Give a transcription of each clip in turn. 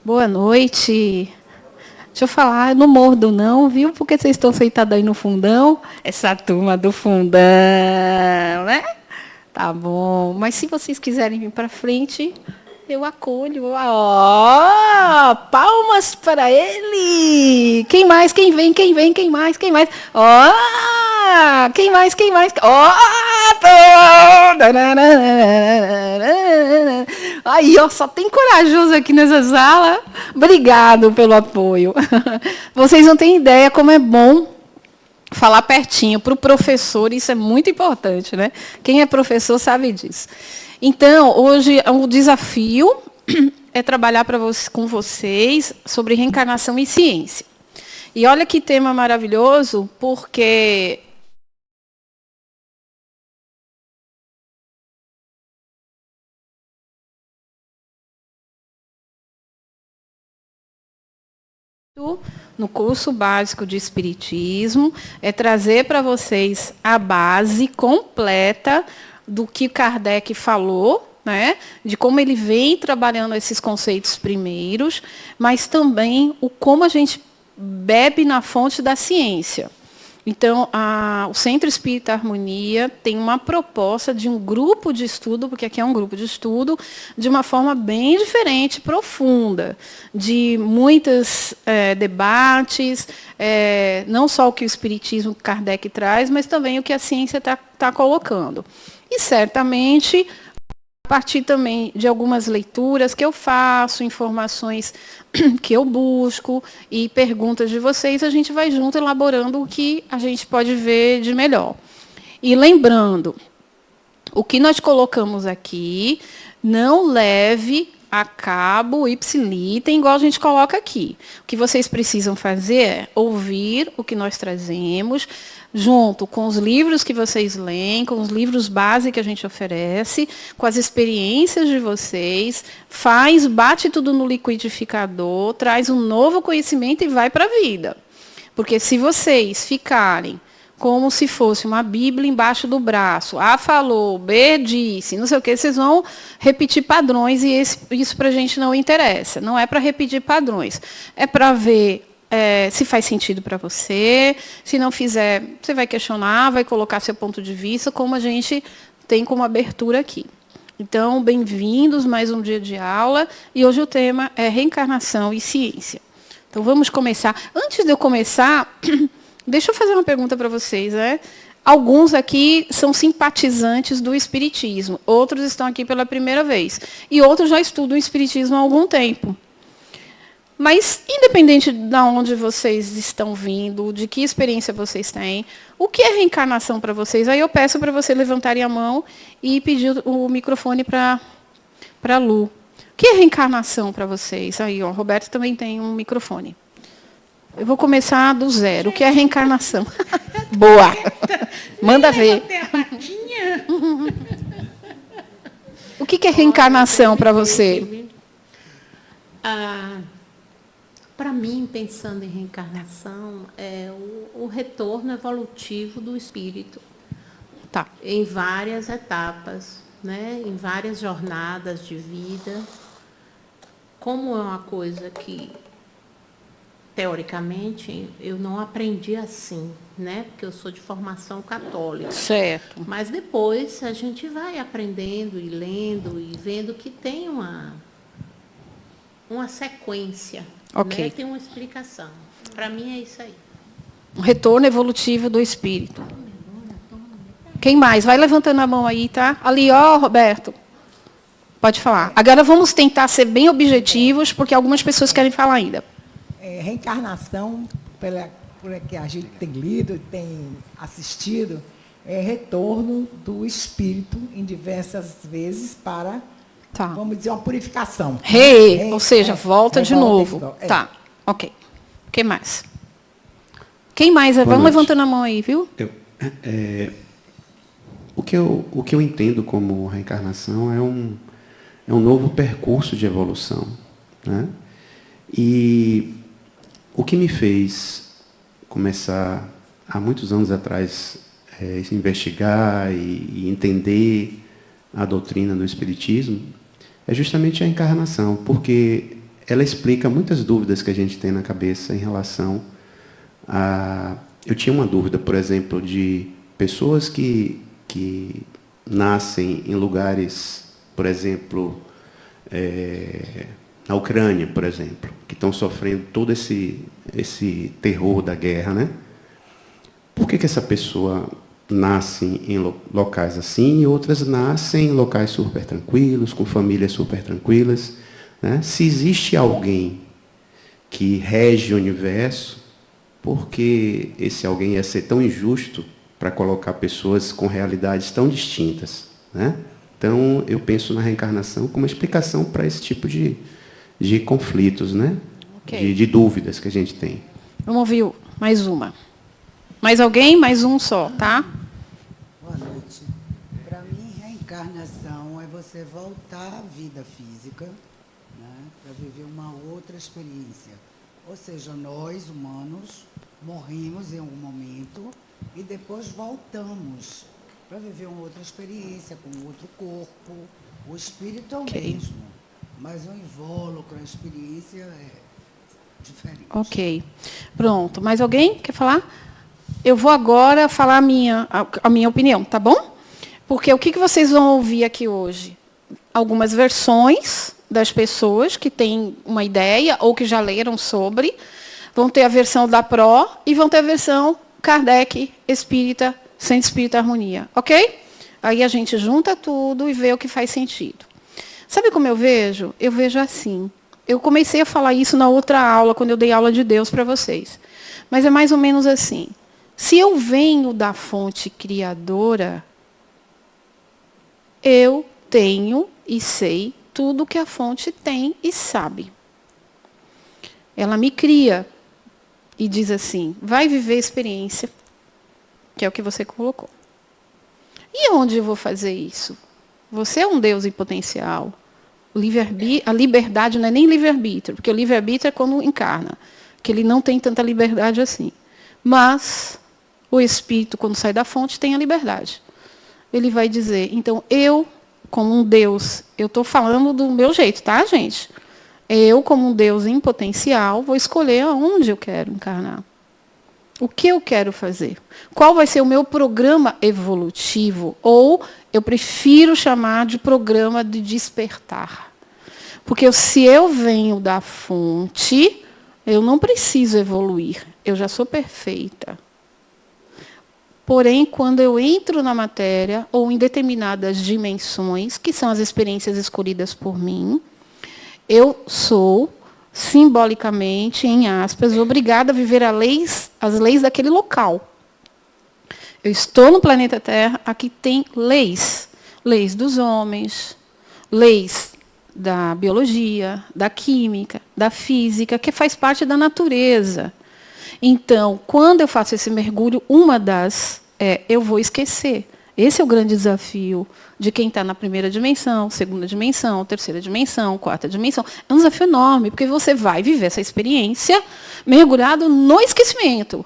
Boa noite. Deixa eu falar, eu não mordo não, viu? Porque vocês estão sentados aí no fundão. Essa turma do fundão, né? Tá bom. Mas se vocês quiserem vir para frente, eu acolho. Ó, palmas para ele. Quem mais? Quem vem? Quem vem? Quem mais? Quem mais? Ó, quem mais? Quem mais? Ó, aí, ó, só tem corajoso aqui nessa sala. Obrigado pelo apoio. Vocês não têm ideia como é bom falar pertinho. Para o professor, isso é muito importante, né? Quem é professor sabe disso. Então, hoje, o desafio é trabalhar com vocês sobre reencarnação e ciência. E olha que tema maravilhoso, porque no curso básico de Espiritismo é trazer para vocês a base completa do que Kardec falou, né, de como ele vem trabalhando esses conceitos primeiros, mas também o como a gente bebe na fonte da ciência. Então, o Centro Espírita Harmonia tem uma proposta de um grupo de estudo, porque aqui é um grupo de estudo, de uma forma bem diferente, profunda, de muitos debates, não só o que o Espiritismo Kardec traz, mas também o que a ciência está colocando. E, certamente, a partir também de algumas leituras que eu faço, informações que eu busco e perguntas de vocês, a gente vai junto elaborando o que a gente pode ver de melhor. E lembrando, o que nós colocamos aqui, não leve a cabo o ipsilitem, igual a gente coloca aqui. O que vocês precisam fazer é ouvir o que nós trazemos, junto com os livros que vocês leem, com os livros base que a gente oferece, com as experiências de vocês, bate tudo no liquidificador, traz um novo conhecimento e vai para a vida. Porque se vocês ficarem como se fosse uma Bíblia embaixo do braço, A falou, B disse, não sei o que, vocês vão repetir padrões e isso para a gente não interessa. Não é para repetir padrões, é para ver se faz sentido para você. Se não fizer, você vai questionar, vai colocar seu ponto de vista, como a gente tem como abertura aqui. Então, bem-vindos, mais um dia de aula. E hoje o tema é reencarnação e ciência. Então, vamos começar. Antes de eu começar, deixa eu fazer uma pergunta para vocês. Alguns aqui são simpatizantes do Espiritismo, outros estão aqui pela primeira vez, e outros já estudam o Espiritismo há algum tempo. Mas, independente de onde vocês estão vindo, de que experiência vocês têm, o que é reencarnação para vocês? Aí eu peço para vocês levantarem a mão e pedir o microfone para a Lu. O que é reencarnação para vocês? Aí, ó, Roberto também tem um microfone. Eu vou começar do zero. O que é reencarnação? Boa! Manda ver. O que é reencarnação para você? Para mim, pensando em reencarnação, é o retorno evolutivo do espírito. Tá. Em várias etapas, né? Em várias jornadas de vida. Como é uma coisa que, teoricamente, eu não aprendi assim, né? Porque eu sou de formação católica. Certo. Mas depois a gente vai aprendendo e lendo e vendo que tem uma sequência. Ok. Né? Tem uma explicação. Para mim é isso aí. O retorno evolutivo do espírito. Quem mais? Vai levantando a mão aí, tá? Ali, ó, Roberto. Pode falar. Agora vamos tentar ser bem objetivos, porque algumas pessoas querem falar ainda. Reencarnação, por que a gente tem lido, tem assistido, é retorno do espírito em diversas vezes para, vamos dizer, uma purificação. Ou seja, volta de novo. Tá, ok. O que mais? Quem mais? Vamos levantando a mão aí, viu? O que eu entendo como reencarnação é um novo percurso de evolução, né? E o que me fez começar, há muitos anos atrás, investigar e entender a doutrina do Espiritismo é justamente a encarnação, porque ela explica muitas dúvidas que a gente tem na cabeça em relação a... Eu tinha uma dúvida, por exemplo, de pessoas que nascem em lugares, por exemplo, na Ucrânia, por exemplo, que estão sofrendo todo esse terror da guerra, né? Por que essa pessoa nasce em locais assim e outras nascem em locais super tranquilos, com famílias super tranquilas, né? Se existe alguém que rege o universo, por que esse alguém ia ser tão injusto para colocar pessoas com realidades tão distintas, né? Então, eu penso na reencarnação como uma explicação para esse tipo de conflitos, né? Okay. De dúvidas que a gente tem. Vamos ouvir mais uma. Mais alguém? Mais um só, tá? Boa noite. Para mim, reencarnação é você voltar à vida física, né, para viver uma outra experiência. Ou seja, nós, humanos, morrimos em algum momento e depois voltamos para viver uma outra experiência, com outro corpo. O espírito é o mesmo, mas o invólucro, a experiência é diferente. Ok. Pronto. Mais alguém quer falar? Eu vou agora falar a minha opinião, tá bom? Porque o que vocês vão ouvir aqui hoje? Algumas versões das pessoas que têm uma ideia ou que já leram sobre. Vão ter a versão da Pro e vão ter a versão Kardec, Espírita, Centro Espírita Harmonia. Ok? Aí a gente junta tudo e vê o que faz sentido. Sabe como eu vejo? Eu vejo assim. Eu comecei a falar isso na outra aula, quando eu dei aula de Deus para vocês. Mas é mais ou menos assim. Se eu venho da fonte criadora, eu tenho e sei tudo que a fonte tem e sabe. Ela me cria e diz assim, vai viver a experiência, que é o que você colocou. E onde eu vou fazer isso? Você é um Deus em potencial. A liberdade não é nem livre-arbítrio, porque o livre-arbítrio é quando encarna, que ele não tem tanta liberdade assim. Mas o espírito, quando sai da fonte, tem a liberdade. Ele vai dizer, então, eu, como um Deus, eu estou falando do meu jeito, tá, gente? Eu, como um Deus em potencial, vou escolher aonde eu quero encarnar. O que eu quero fazer? Qual vai ser o meu programa evolutivo? Ou eu prefiro chamar de programa de despertar. Porque se eu venho da fonte, eu não preciso evoluir. Eu já sou perfeita. Porém, quando eu entro na matéria, ou em determinadas dimensões, que são as experiências escolhidas por mim, eu sou, simbolicamente, em aspas, obrigada a viver as leis daquele local. Eu estou no planeta Terra, aqui tem leis. Leis dos homens, leis da biologia, da química, da física, que faz parte da natureza. Então, quando eu faço esse mergulho, eu vou esquecer. Esse é o grande desafio de quem está na primeira dimensão, segunda dimensão, terceira dimensão, quarta dimensão. É um desafio enorme, porque você vai viver essa experiência mergulhado no esquecimento.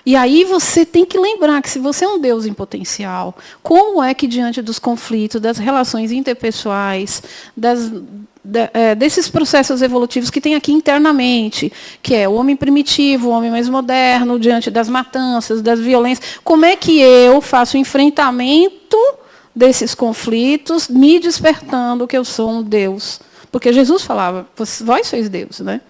E aí você tem que lembrar que se você é um Deus em potencial, como é que diante dos conflitos, das relações interpessoais, desses processos evolutivos que tem aqui internamente, que é o homem primitivo, o homem mais moderno, diante das matanças, das violências, como é que eu faço o enfrentamento desses conflitos, me despertando que eu sou um Deus? Porque Jesus falava, vós sois Deus, né?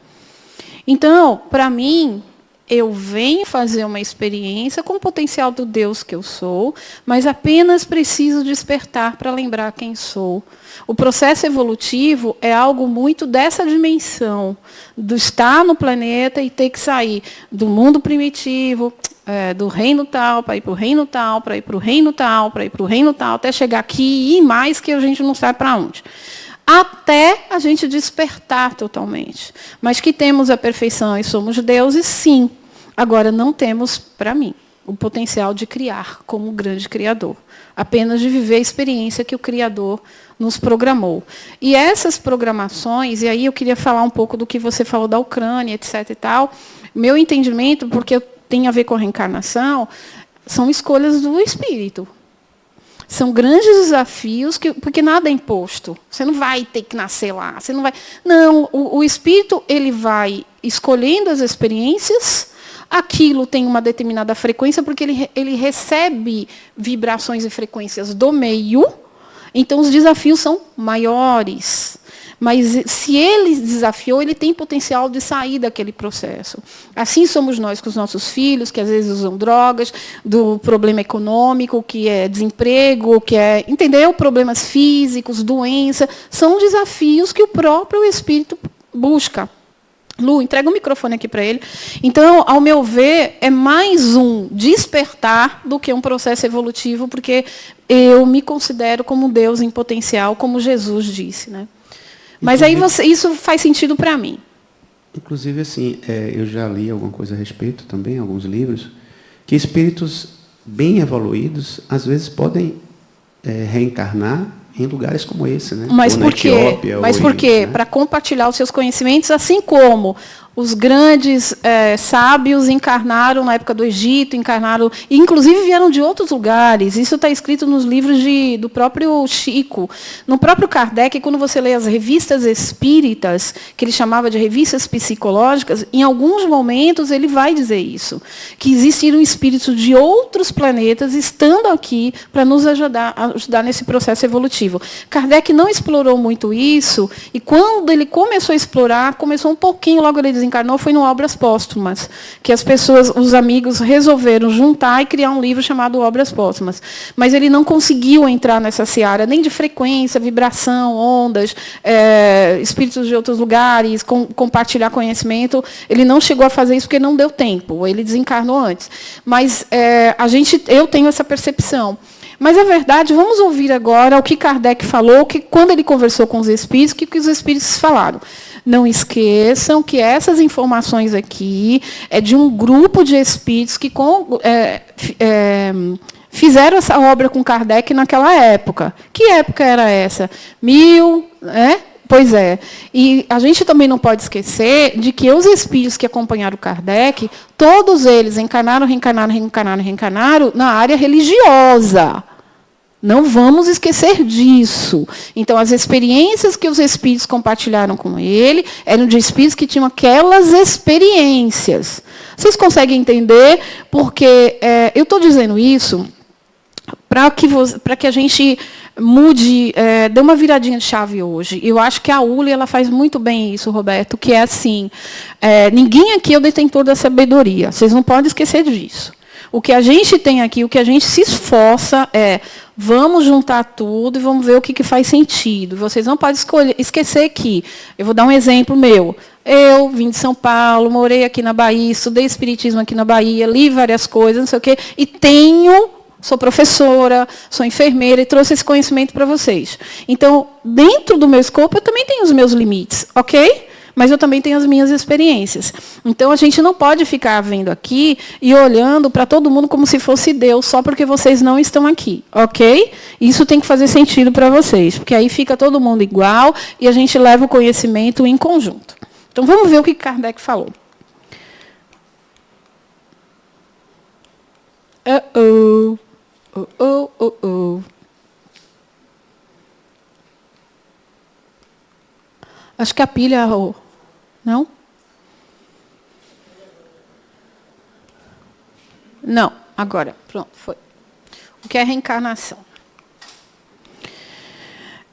Então, para mim, eu venho fazer uma experiência com o potencial do Deus que eu sou, mas apenas preciso despertar para lembrar quem sou. O processo evolutivo é algo muito dessa dimensão, do estar no planeta e ter que sair do mundo primitivo, do reino tal, para ir para o reino tal, para ir para o reino tal, para ir para o reino tal, até chegar aqui e ir mais que a gente não sabe para onde. Até a gente despertar totalmente. Mas que temos a perfeição e somos deuses, sim. Agora, não temos, para mim, o potencial de criar como um grande criador. Apenas de viver a experiência que o Criador nos programou. E essas programações, e aí eu queria falar um pouco do que você falou da Ucrânia, etc. e tal, meu entendimento, porque tem a ver com a reencarnação, são escolhas do espírito. São grandes desafios, porque nada é imposto. Você não vai ter que nascer lá. Você não vai. Não, o espírito ele vai escolhendo as experiências. Aquilo tem uma determinada frequência, porque ele recebe vibrações e frequências do meio. Então, os desafios são maiores. Mas, se ele desafiou, ele tem potencial de sair daquele processo. Assim somos nós com os nossos filhos, que às vezes usam drogas, do problema econômico, que é desemprego, que é, entendeu? Problemas físicos, doença. São desafios que o próprio espírito busca. Lu, entrega o microfone aqui para ele. Então, ao meu ver, é mais um despertar do que um processo evolutivo, porque eu me considero como Deus em potencial, como Jesus disse, né? Mas aí isso faz sentido para mim. Inclusive, assim, eu já li alguma coisa a respeito também, alguns livros, que espíritos bem evoluídos, às vezes, podem reencarnar em lugares como esse, né? Mas por quê? Mas por quê? Né? Para compartilhar os seus conhecimentos, assim como os grandes sábios encarnaram na época do Egito, encarnaram, e inclusive vieram de outros lugares. Isso está escrito nos livros do próprio Chico. No próprio Kardec, quando você lê as revistas espíritas, que ele chamava de revistas psicológicas, em alguns momentos ele vai dizer isso, que existiram espíritos de outros planetas estando aqui para nos ajudar nesse processo evolutivo. Kardec não explorou muito isso, e quando ele começou a explorar, começou um pouquinho, logo ele desencarnou, foi no Obras Póstumas, que as pessoas, os amigos, resolveram juntar e criar um livro chamado Obras Póstumas. Mas ele não conseguiu entrar nessa seara, nem de frequência, vibração, ondas, espíritos de outros lugares, compartilhar conhecimento. Ele não chegou a fazer isso porque não deu tempo, ele desencarnou antes. Mas eu tenho essa percepção. Mas, a verdade, vamos ouvir agora o que Kardec falou, que quando ele conversou com os espíritos, o que os espíritos falaram. Não esqueçam que essas informações aqui é de um grupo de espíritos que fizeram essa obra com Kardec naquela época. Que época era essa? Pois é. E a gente também não pode esquecer de que os espíritos que acompanharam Kardec, todos eles encarnaram na área religiosa. Não vamos esquecer disso. Então, as experiências que os espíritos compartilharam com ele eram de espíritos que tinham aquelas experiências. Vocês conseguem entender? Porque eu estou dizendo isso para que a gente mude, dê uma viradinha de chave hoje. Eu acho que a Uli ela faz muito bem isso, Roberto, que é assim, ninguém aqui é o detentor da sabedoria. Vocês não podem esquecer disso. O que a gente tem aqui, o que a gente se esforça vamos juntar tudo e vamos ver o que faz sentido. Vocês não podem esquecer que, eu vou dar um exemplo meu. Eu vim de São Paulo, morei aqui na Bahia, estudei espiritismo aqui na Bahia, li várias coisas, não sei o quê, e sou professora, sou enfermeira e trouxe esse conhecimento para vocês. Então, dentro do meu escopo, eu também tenho os meus limites, ok? Mas eu também tenho as minhas experiências. Então, a gente não pode ficar vendo aqui e olhando para todo mundo como se fosse Deus, só porque vocês não estão aqui, ok? Isso tem que fazer sentido para vocês, porque aí fica todo mundo igual e a gente leva o conhecimento em conjunto. Então, vamos ver o que Kardec falou. Acho que a pilha... Não? Não, agora. Pronto, foi. O que é reencarnação?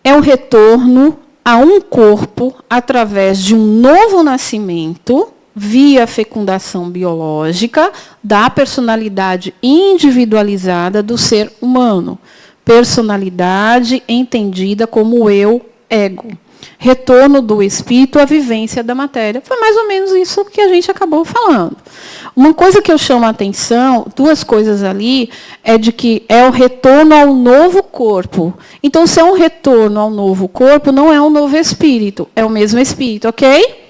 É o retorno a um corpo através de um novo nascimento, via fecundação biológica, da personalidade individualizada do ser humano. Personalidade entendida como eu, ego. Retorno do espírito à vivência da matéria. Foi mais ou menos isso que a gente acabou falando. Uma coisa que eu chamo a atenção, duas coisas ali, é de que é o retorno ao novo corpo. Então, se é um retorno ao novo corpo, não é um novo espírito, é o mesmo espírito, ok?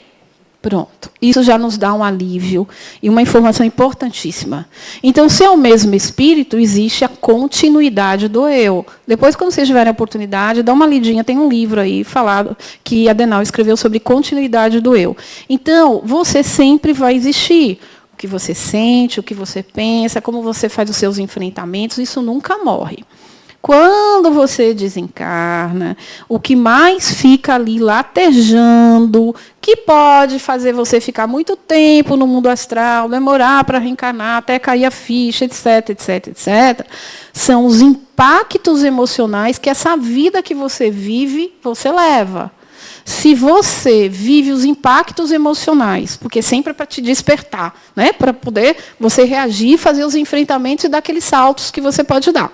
Pronto. Isso já nos dá um alívio e uma informação importantíssima. Então, se é o mesmo espírito, existe a continuidade do eu. Depois, quando vocês tiverem a oportunidade, dá uma lidinha, tem um livro aí falado que Adenauer escreveu sobre continuidade do eu. Então, você sempre vai existir. O que você sente, o que você pensa, como você faz os seus enfrentamentos, isso nunca morre. Quando você desencarna, o que mais fica ali latejando, que pode fazer você ficar muito tempo no mundo astral, demorar para reencarnar, até cair a ficha, etc, etc, etc, são os impactos emocionais que essa vida que você vive, você leva. Se você vive os impactos emocionais, porque sempre é para te despertar, né? Para poder você reagir, fazer os enfrentamentos e dar aqueles saltos que você pode dar.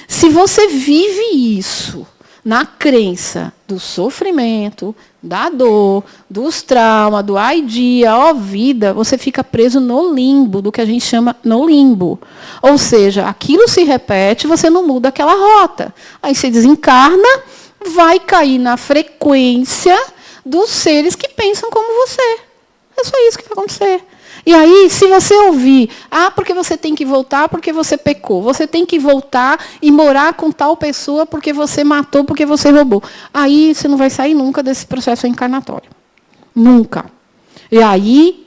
Se você vive isso na crença do sofrimento, da dor, dos traumas, do ai dia, ó vida, você fica preso no limbo, do que a gente chama no limbo. Ou seja, aquilo se repete, você não muda aquela rota. Aí você desencarna, vai cair na frequência dos seres que pensam como você. É só isso que vai acontecer. E aí, se você ouvir, porque você tem que voltar porque você pecou, você tem que voltar e morar com tal pessoa porque você matou, porque você roubou. Aí você não vai sair nunca desse processo encarnatório. Nunca. E aí,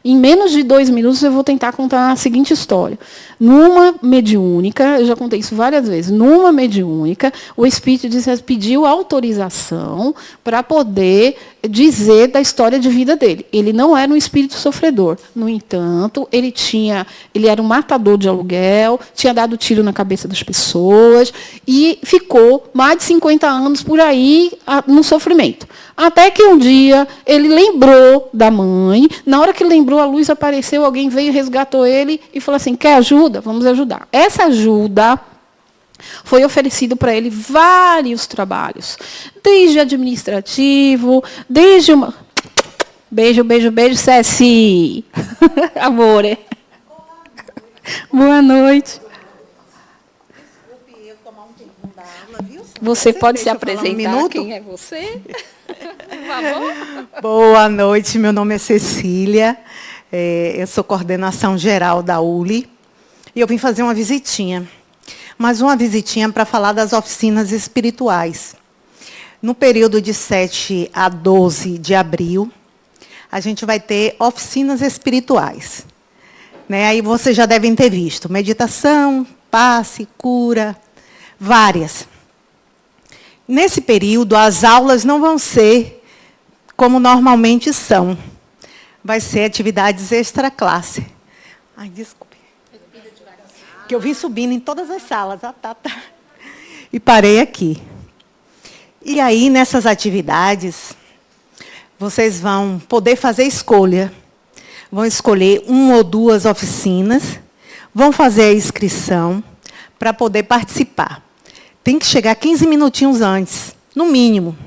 em menos de 2 minutos, eu vou tentar contar a seguinte história. Numa mediúnica, eu já contei isso várias vezes, numa mediúnica, o espírito pediu autorização para poder dizer da história de vida dele. Ele não era um espírito sofredor. No entanto, ele era um matador de aluguel, tinha dado tiro na cabeça das pessoas e ficou mais de 50 anos por aí no sofrimento. Até que um dia ele lembrou da mãe, na hora que ele lembrou, a luz apareceu, alguém veio, resgatou ele e falou assim, quer ajuda? Vamos ajudar. Essa ajuda foi oferecido para ele vários trabalhos, desde administrativo, desde uma... Beijo, beijo, beijo, Ceci. Amore. Boa noite. Desculpe eu tomar um tempinho da aula, viu? Você pode se apresentar, quem é você? Por favor. Boa noite, meu nome é Cecília, eu sou coordenação geral da ULI e eu vim fazer uma visitinha, mas uma visitinha para falar das oficinas espirituais. No período de 7 a 12 de abril, a gente vai ter oficinas espirituais. Né? Aí vocês já devem ter visto meditação, passe, cura, várias. Nesse período, as aulas não vão ser como normalmente são. Vai ser atividades extra-classe. Ai, desculpe. Que eu vim subindo em todas as salas. E parei aqui. E aí, nessas atividades, vocês vão poder fazer escolha. Vão escolher 1 ou 2 oficinas, vão fazer a inscrição para poder participar. Tem que chegar 15 minutinhos antes, no mínimo.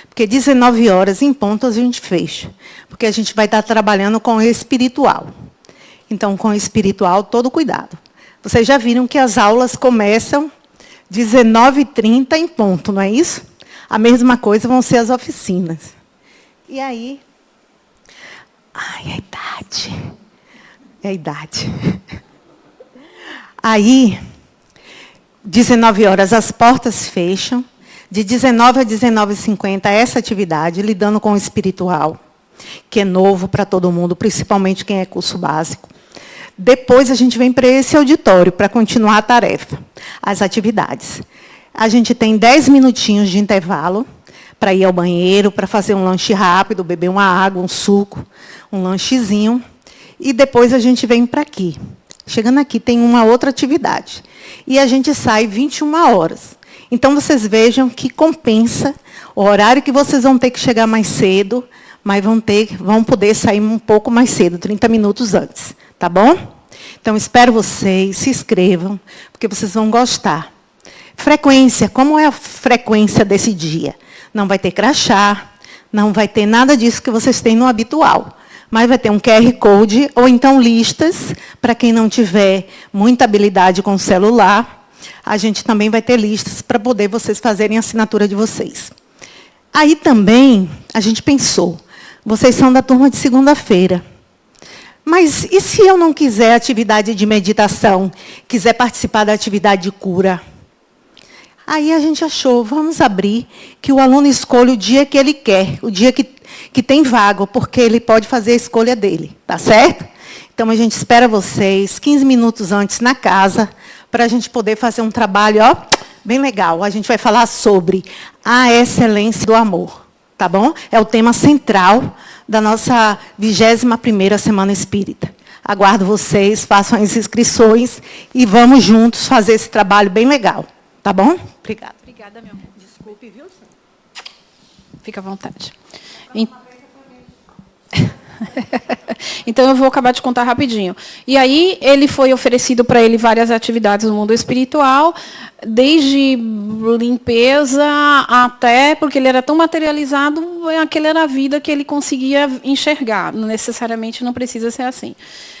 Porque 19 horas em ponto a gente fecha. Porque a gente vai estar trabalhando com o espiritual. Então, com o espiritual, todo cuidado. Vocês já viram que as aulas começam 19h30 em ponto, não é isso? A mesma coisa vão ser as oficinas. E aí... Ai, a idade. É a idade. Aí... 19 horas as portas fecham, de 19 a 19h50 essa atividade, lidando com o espiritual, que é novo para todo mundo, principalmente quem é curso básico. Depois a gente vem para esse auditório para continuar a tarefa, as atividades. A gente tem 10 minutinhos de intervalo para ir ao banheiro, para fazer um lanche rápido, beber uma água, um suco, um lanchezinho, e depois a gente vem para aqui. Chegando aqui, tem uma outra atividade. E a gente sai 21 horas. Então, vocês vejam que compensa o horário que vocês vão ter que chegar mais cedo, mas vão poder sair um pouco mais cedo, 30 minutos antes. Tá bom? Então, espero vocês, se inscrevam, porque vocês vão gostar. Frequência, como é a frequência desse dia? Não vai ter crachá, não vai ter nada disso que vocês têm no habitual. Mas vai ter um QR Code, ou então listas, para quem não tiver muita habilidade com o celular, a gente também vai ter listas para poder vocês fazerem a assinatura de vocês. Aí também, a gente pensou, vocês são da turma de segunda-feira, mas e se eu não quiser atividade de meditação, quiser participar da atividade de cura? Aí a gente achou, vamos abrir, que o aluno escolhe o dia que ele quer, o dia que tem vaga, porque ele pode fazer a escolha dele, tá certo? Então, a gente espera vocês 15 minutos antes na casa, para a gente poder fazer um trabalho bem legal. A gente vai falar sobre a excelência do amor, tá bom? É o tema central da nossa 21ª Semana Espírita. Aguardo vocês, façam as inscrições e vamos juntos fazer esse trabalho bem legal, tá bom? Obrigada. Obrigada, meu amor. Desculpe, viu? Fica à vontade. Então, eu vou acabar de contar rapidinho. E aí, ele foi oferecido para ele várias atividades no mundo espiritual, desde limpeza até, porque ele era tão materializado, aquela era a vida que ele conseguia enxergar. Não necessariamente não precisa ser assim.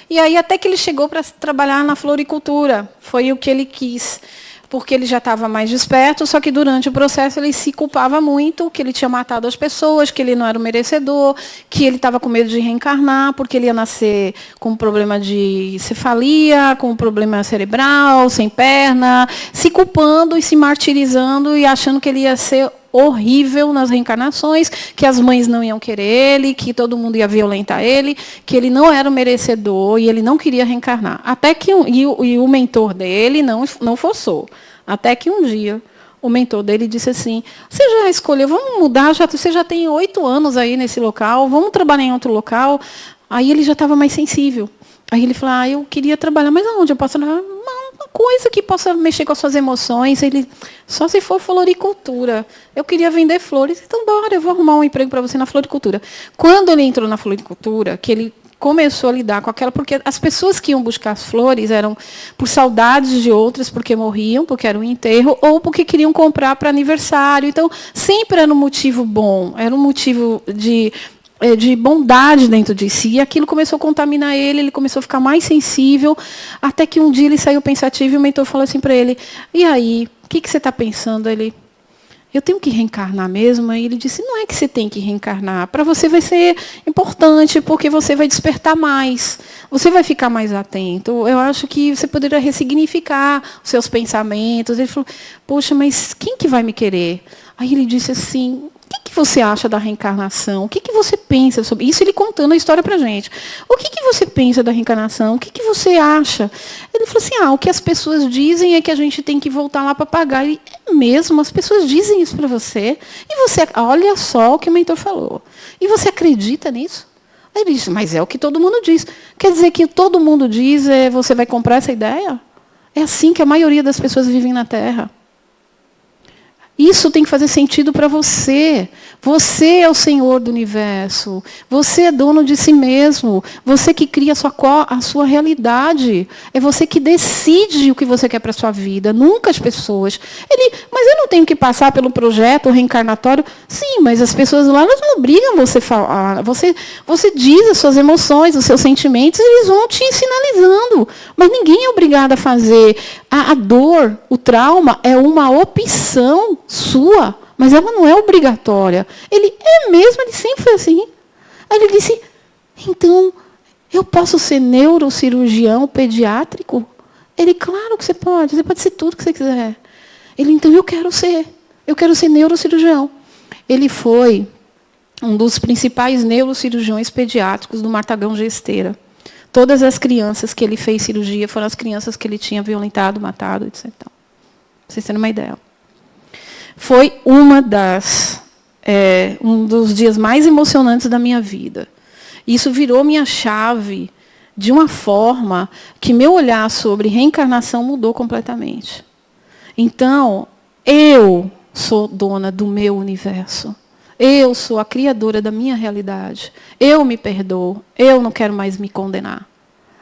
E aí, até que ele chegou para trabalhar na floricultura. Foi o que ele quis, porque ele já estava mais desperto, só que durante o processo ele se culpava muito, que ele tinha matado as pessoas, que ele não era o merecedor, que ele estava com medo de reencarnar, porque ele ia nascer com um problema de cefalia, com um problema cerebral, sem perna, se culpando e se martirizando e achando que ele ia ser horrível nas reencarnações, que as mães não iam querer ele, que todo mundo ia violentar ele, que ele não era o merecedor e ele não queria reencarnar. Até que o mentor dele não forçou. Até que um dia o mentor dele disse assim: você já escolheu, vamos mudar, você já tem 8 anos aí nesse local, vamos trabalhar em outro local. Aí ele já estava mais sensível. Aí ele falou: eu queria trabalhar, mas aonde eu posso trabalhar? Uma coisa que possa mexer com as suas emoções. Ele, só se for floricultura. Eu queria vender flores, então bora, eu vou arrumar um emprego para você na floricultura. Quando ele entrou na floricultura, que ele começou a lidar com aquela, porque as pessoas que iam buscar as flores eram por saudades de outras, porque morriam, porque era um enterro, ou porque queriam comprar para aniversário. Então, sempre era um motivo bom, era um motivo de bondade dentro de si, e aquilo começou a contaminar ele começou a ficar mais sensível, até que um dia ele saiu pensativo e o mentor falou assim para ele: e aí, o que você está pensando? Ele: eu tenho que reencarnar mesmo? Aí ele disse: não é que você tem que reencarnar, para você vai ser importante, porque você vai despertar mais, você vai ficar mais atento, eu acho que você poderia ressignificar os seus pensamentos. Ele falou: poxa, mas quem que vai me querer? Aí ele disse assim: o que você acha da reencarnação? O que você pensa sobre isso? Ele contando a história para a gente. O que você pensa da reencarnação? O que você acha? Ele falou assim: o que as pessoas dizem é que a gente tem que voltar lá para pagar. Ele: é mesmo? As pessoas dizem isso para você? E você, olha só o que o mentor falou. E você acredita nisso? Aí ele disse: mas é o que todo mundo diz. Quer dizer que todo mundo diz, você vai comprar essa ideia? É assim que a maioria das pessoas vivem na Terra. Isso tem que fazer sentido para você. Você é o Senhor do universo. Você é dono de si mesmo. Você que cria a sua realidade. É você que decide o que você quer para a sua vida. Nunca as pessoas. Mas eu não tenho que passar pelo projeto reencarnatório. Sim, mas as pessoas lá elas não obrigam você a falar. Você diz as suas emoções, os seus sentimentos, eles vão te sinalizando. Mas ninguém é obrigado a fazer. A dor, o trauma, é uma opção sua, mas ela não é obrigatória. Ele sempre foi assim. Aí ele disse: então, eu posso ser neurocirurgião pediátrico? Ele: claro que você pode ser tudo que você quiser. Ele: então eu quero ser neurocirurgião. Ele foi um dos principais neurocirurgiões pediátricos do Martagão Gesteira. Todas as crianças que ele fez cirurgia foram as crianças que ele tinha violentado, matado, etc. Para vocês terem uma ideia. Foi um dos dias mais emocionantes da minha vida. Isso virou minha chave de uma forma que meu olhar sobre reencarnação mudou completamente. Então, eu sou dona do meu universo. Eu sou a criadora da minha realidade. Eu me perdoo. Eu não quero mais me condenar.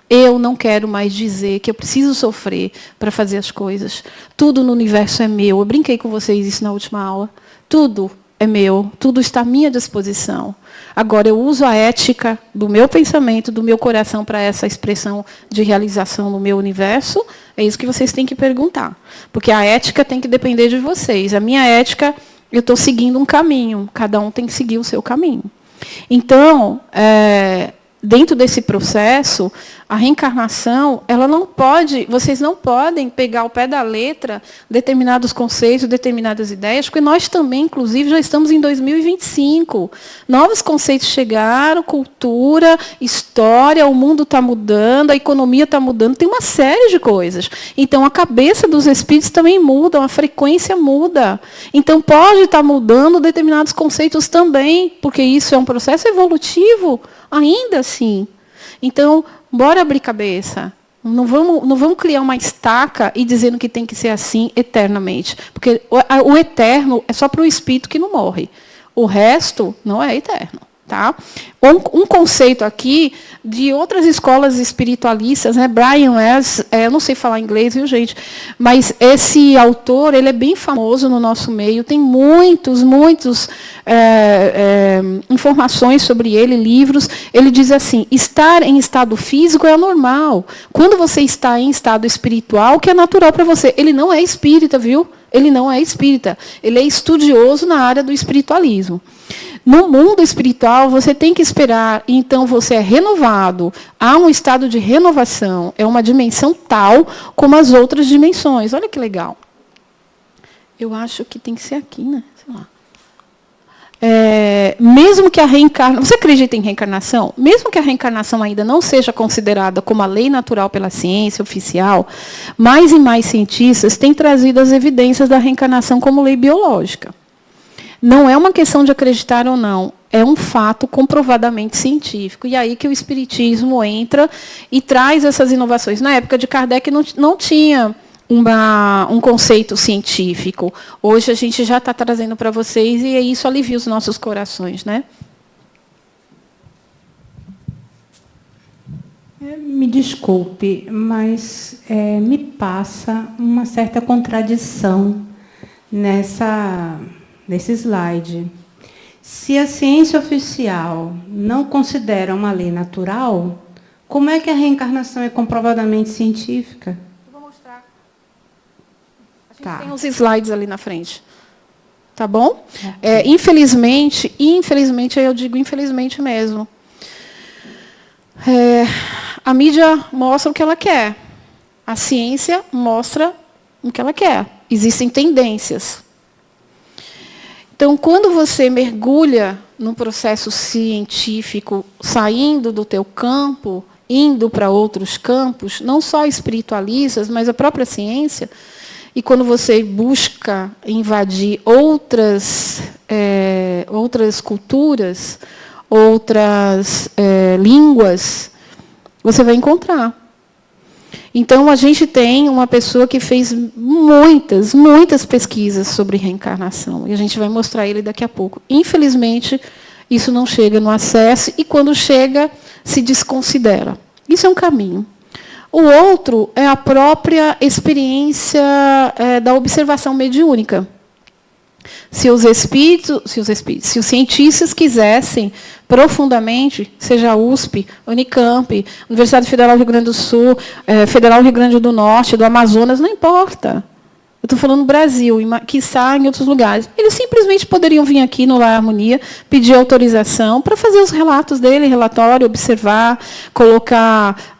Eu não quero mais dizer que eu preciso sofrer para fazer as coisas. Tudo no universo é meu. Eu brinquei com vocês isso na última aula. Tudo é meu. Tudo está à minha disposição. Agora, eu uso a ética do meu pensamento, do meu coração, para essa expressão de realização no meu universo. É isso que vocês têm que perguntar. Porque a ética tem que depender de vocês. A minha ética... eu estou seguindo um caminho, cada um tem que seguir o seu caminho. Então, dentro desse processo, a reencarnação, ela não pode, vocês não podem pegar ao pé da letra determinados conceitos, determinadas ideias, porque nós também, inclusive, já estamos em 2025. Novos conceitos chegaram, cultura, história, o mundo está mudando, a economia está mudando, tem uma série de coisas. Então, a cabeça dos espíritos também muda, a frequência muda. Então, pode estar mudando determinados conceitos também, porque isso é um processo evolutivo, ainda assim. Então, bora abrir cabeça. Não vamos criar uma estaca e dizendo que tem que ser assim eternamente. Porque o eterno é só para o espírito que não morre. O resto não é eterno. Tá? Um conceito aqui de outras escolas espiritualistas, né? Brian Weiss, eu não sei falar inglês, viu, gente? Mas esse autor, ele é bem famoso no nosso meio, tem muitos informações sobre ele, livros. Ele diz assim, estar em estado físico é anormal. Quando você está em estado espiritual, que é natural para você. Ele não é espírita, viu? Ele não é espírita. Ele é estudioso na área do espiritualismo. No mundo espiritual, você tem que esperar, então você é renovado. Há um estado de renovação. É uma dimensão tal como as outras dimensões. Olha que legal. Eu acho que tem que ser aqui, né? Sei lá. Mesmo que a reencarnação... Você acredita em reencarnação? Mesmo que a reencarnação ainda não seja considerada como a lei natural pela ciência oficial, mais e mais cientistas têm trazido as evidências da reencarnação como lei biológica. Não é uma questão de acreditar ou não, é um fato comprovadamente científico. E aí que o espiritismo entra e traz essas inovações. Na época de Kardec não tinha um conceito científico. Hoje a gente já está trazendo para vocês e isso alivia os nossos corações, né? Me desculpe, mas me passa uma certa contradição nesse slide. Se a ciência oficial não considera uma lei natural, como é que a reencarnação é comprovadamente científica? Eu vou mostrar. A gente tem uns slides ali na frente. Tá bom? Okay. Infelizmente, eu digo infelizmente mesmo, a mídia mostra o que ela quer. A ciência mostra o que ela quer. Existem tendências. Então, quando você mergulha no processo científico, saindo do teu campo, indo para outros campos, não só espiritualistas, mas a própria ciência, e quando você busca invadir outras culturas, outras línguas, você vai encontrar. Então, a gente tem uma pessoa que fez muitas pesquisas sobre reencarnação. E a gente vai mostrar ele daqui a pouco. Infelizmente, isso não chega no acesso. E, quando chega, se desconsidera. Isso é um caminho. O outro é a própria experiência da observação mediúnica. Se os cientistas quisessem profundamente, seja a USP, Unicamp, Universidade Federal do Rio Grande do Sul, Federal do Rio Grande do Norte, do Amazonas, não importa. Eu estou falando no Brasil, quiçá em outros lugares. Eles simplesmente poderiam vir aqui no Lar Harmonia, pedir autorização para fazer os relatos dele, relatório, observar, colocar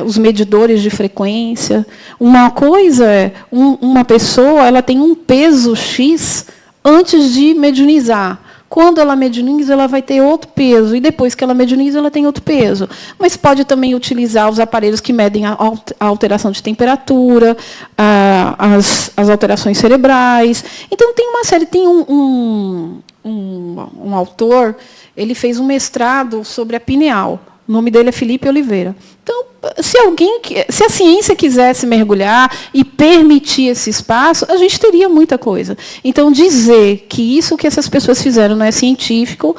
os medidores de frequência. Uma coisa uma pessoa ela tem um peso X antes de mediunizar. Quando ela mediuniza, ela vai ter outro peso. E depois que ela mediuniza, ela tem outro peso. Mas pode também utilizar os aparelhos que medem a alteração de temperatura, as alterações cerebrais. Então, tem uma série. Tem um autor, ele fez um mestrado sobre a pineal. O nome dele é Felipe Oliveira. Então, se a ciência quisesse mergulhar e permitir esse espaço, a gente teria muita coisa. Então, dizer que isso que essas pessoas fizeram não é científico,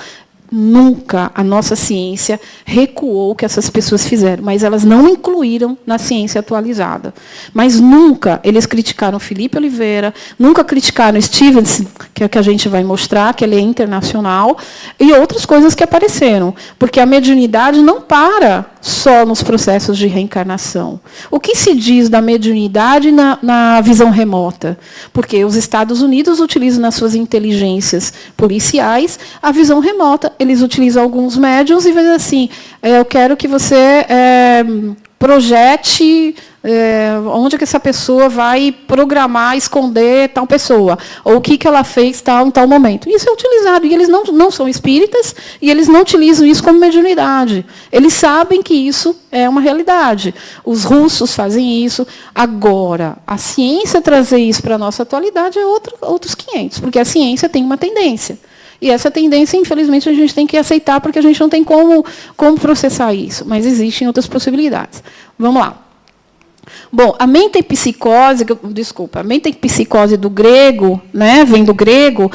nunca a nossa ciência recuou o que essas pessoas fizeram, mas elas não incluíram na ciência atualizada. Mas nunca eles criticaram Felipe Oliveira, nunca criticaram Stevenson, que é o que a gente vai mostrar, que ele é internacional, e outras coisas que apareceram. Porque a mediunidade não para só nos processos de reencarnação. O que se diz da mediunidade na visão remota? Porque os Estados Unidos utilizam nas suas inteligências policiais a visão remota. eles utilizam alguns médiums e vai dizer assim, eu quero que você projete onde que essa pessoa vai programar, esconder tal pessoa, ou o que ela fez em tal momento. Isso é utilizado, e eles não são espíritas, e eles não utilizam isso como mediunidade. Eles sabem que isso é uma realidade. Os russos fazem isso. Agora, a ciência trazer isso para a nossa atualidade é outros 500, porque a ciência tem uma tendência. E essa tendência, infelizmente, a gente tem que aceitar, porque a gente não tem como processar isso. Mas existem outras possibilidades. Vamos lá. Bom, a mentempsicose do grego, né, vem do grego,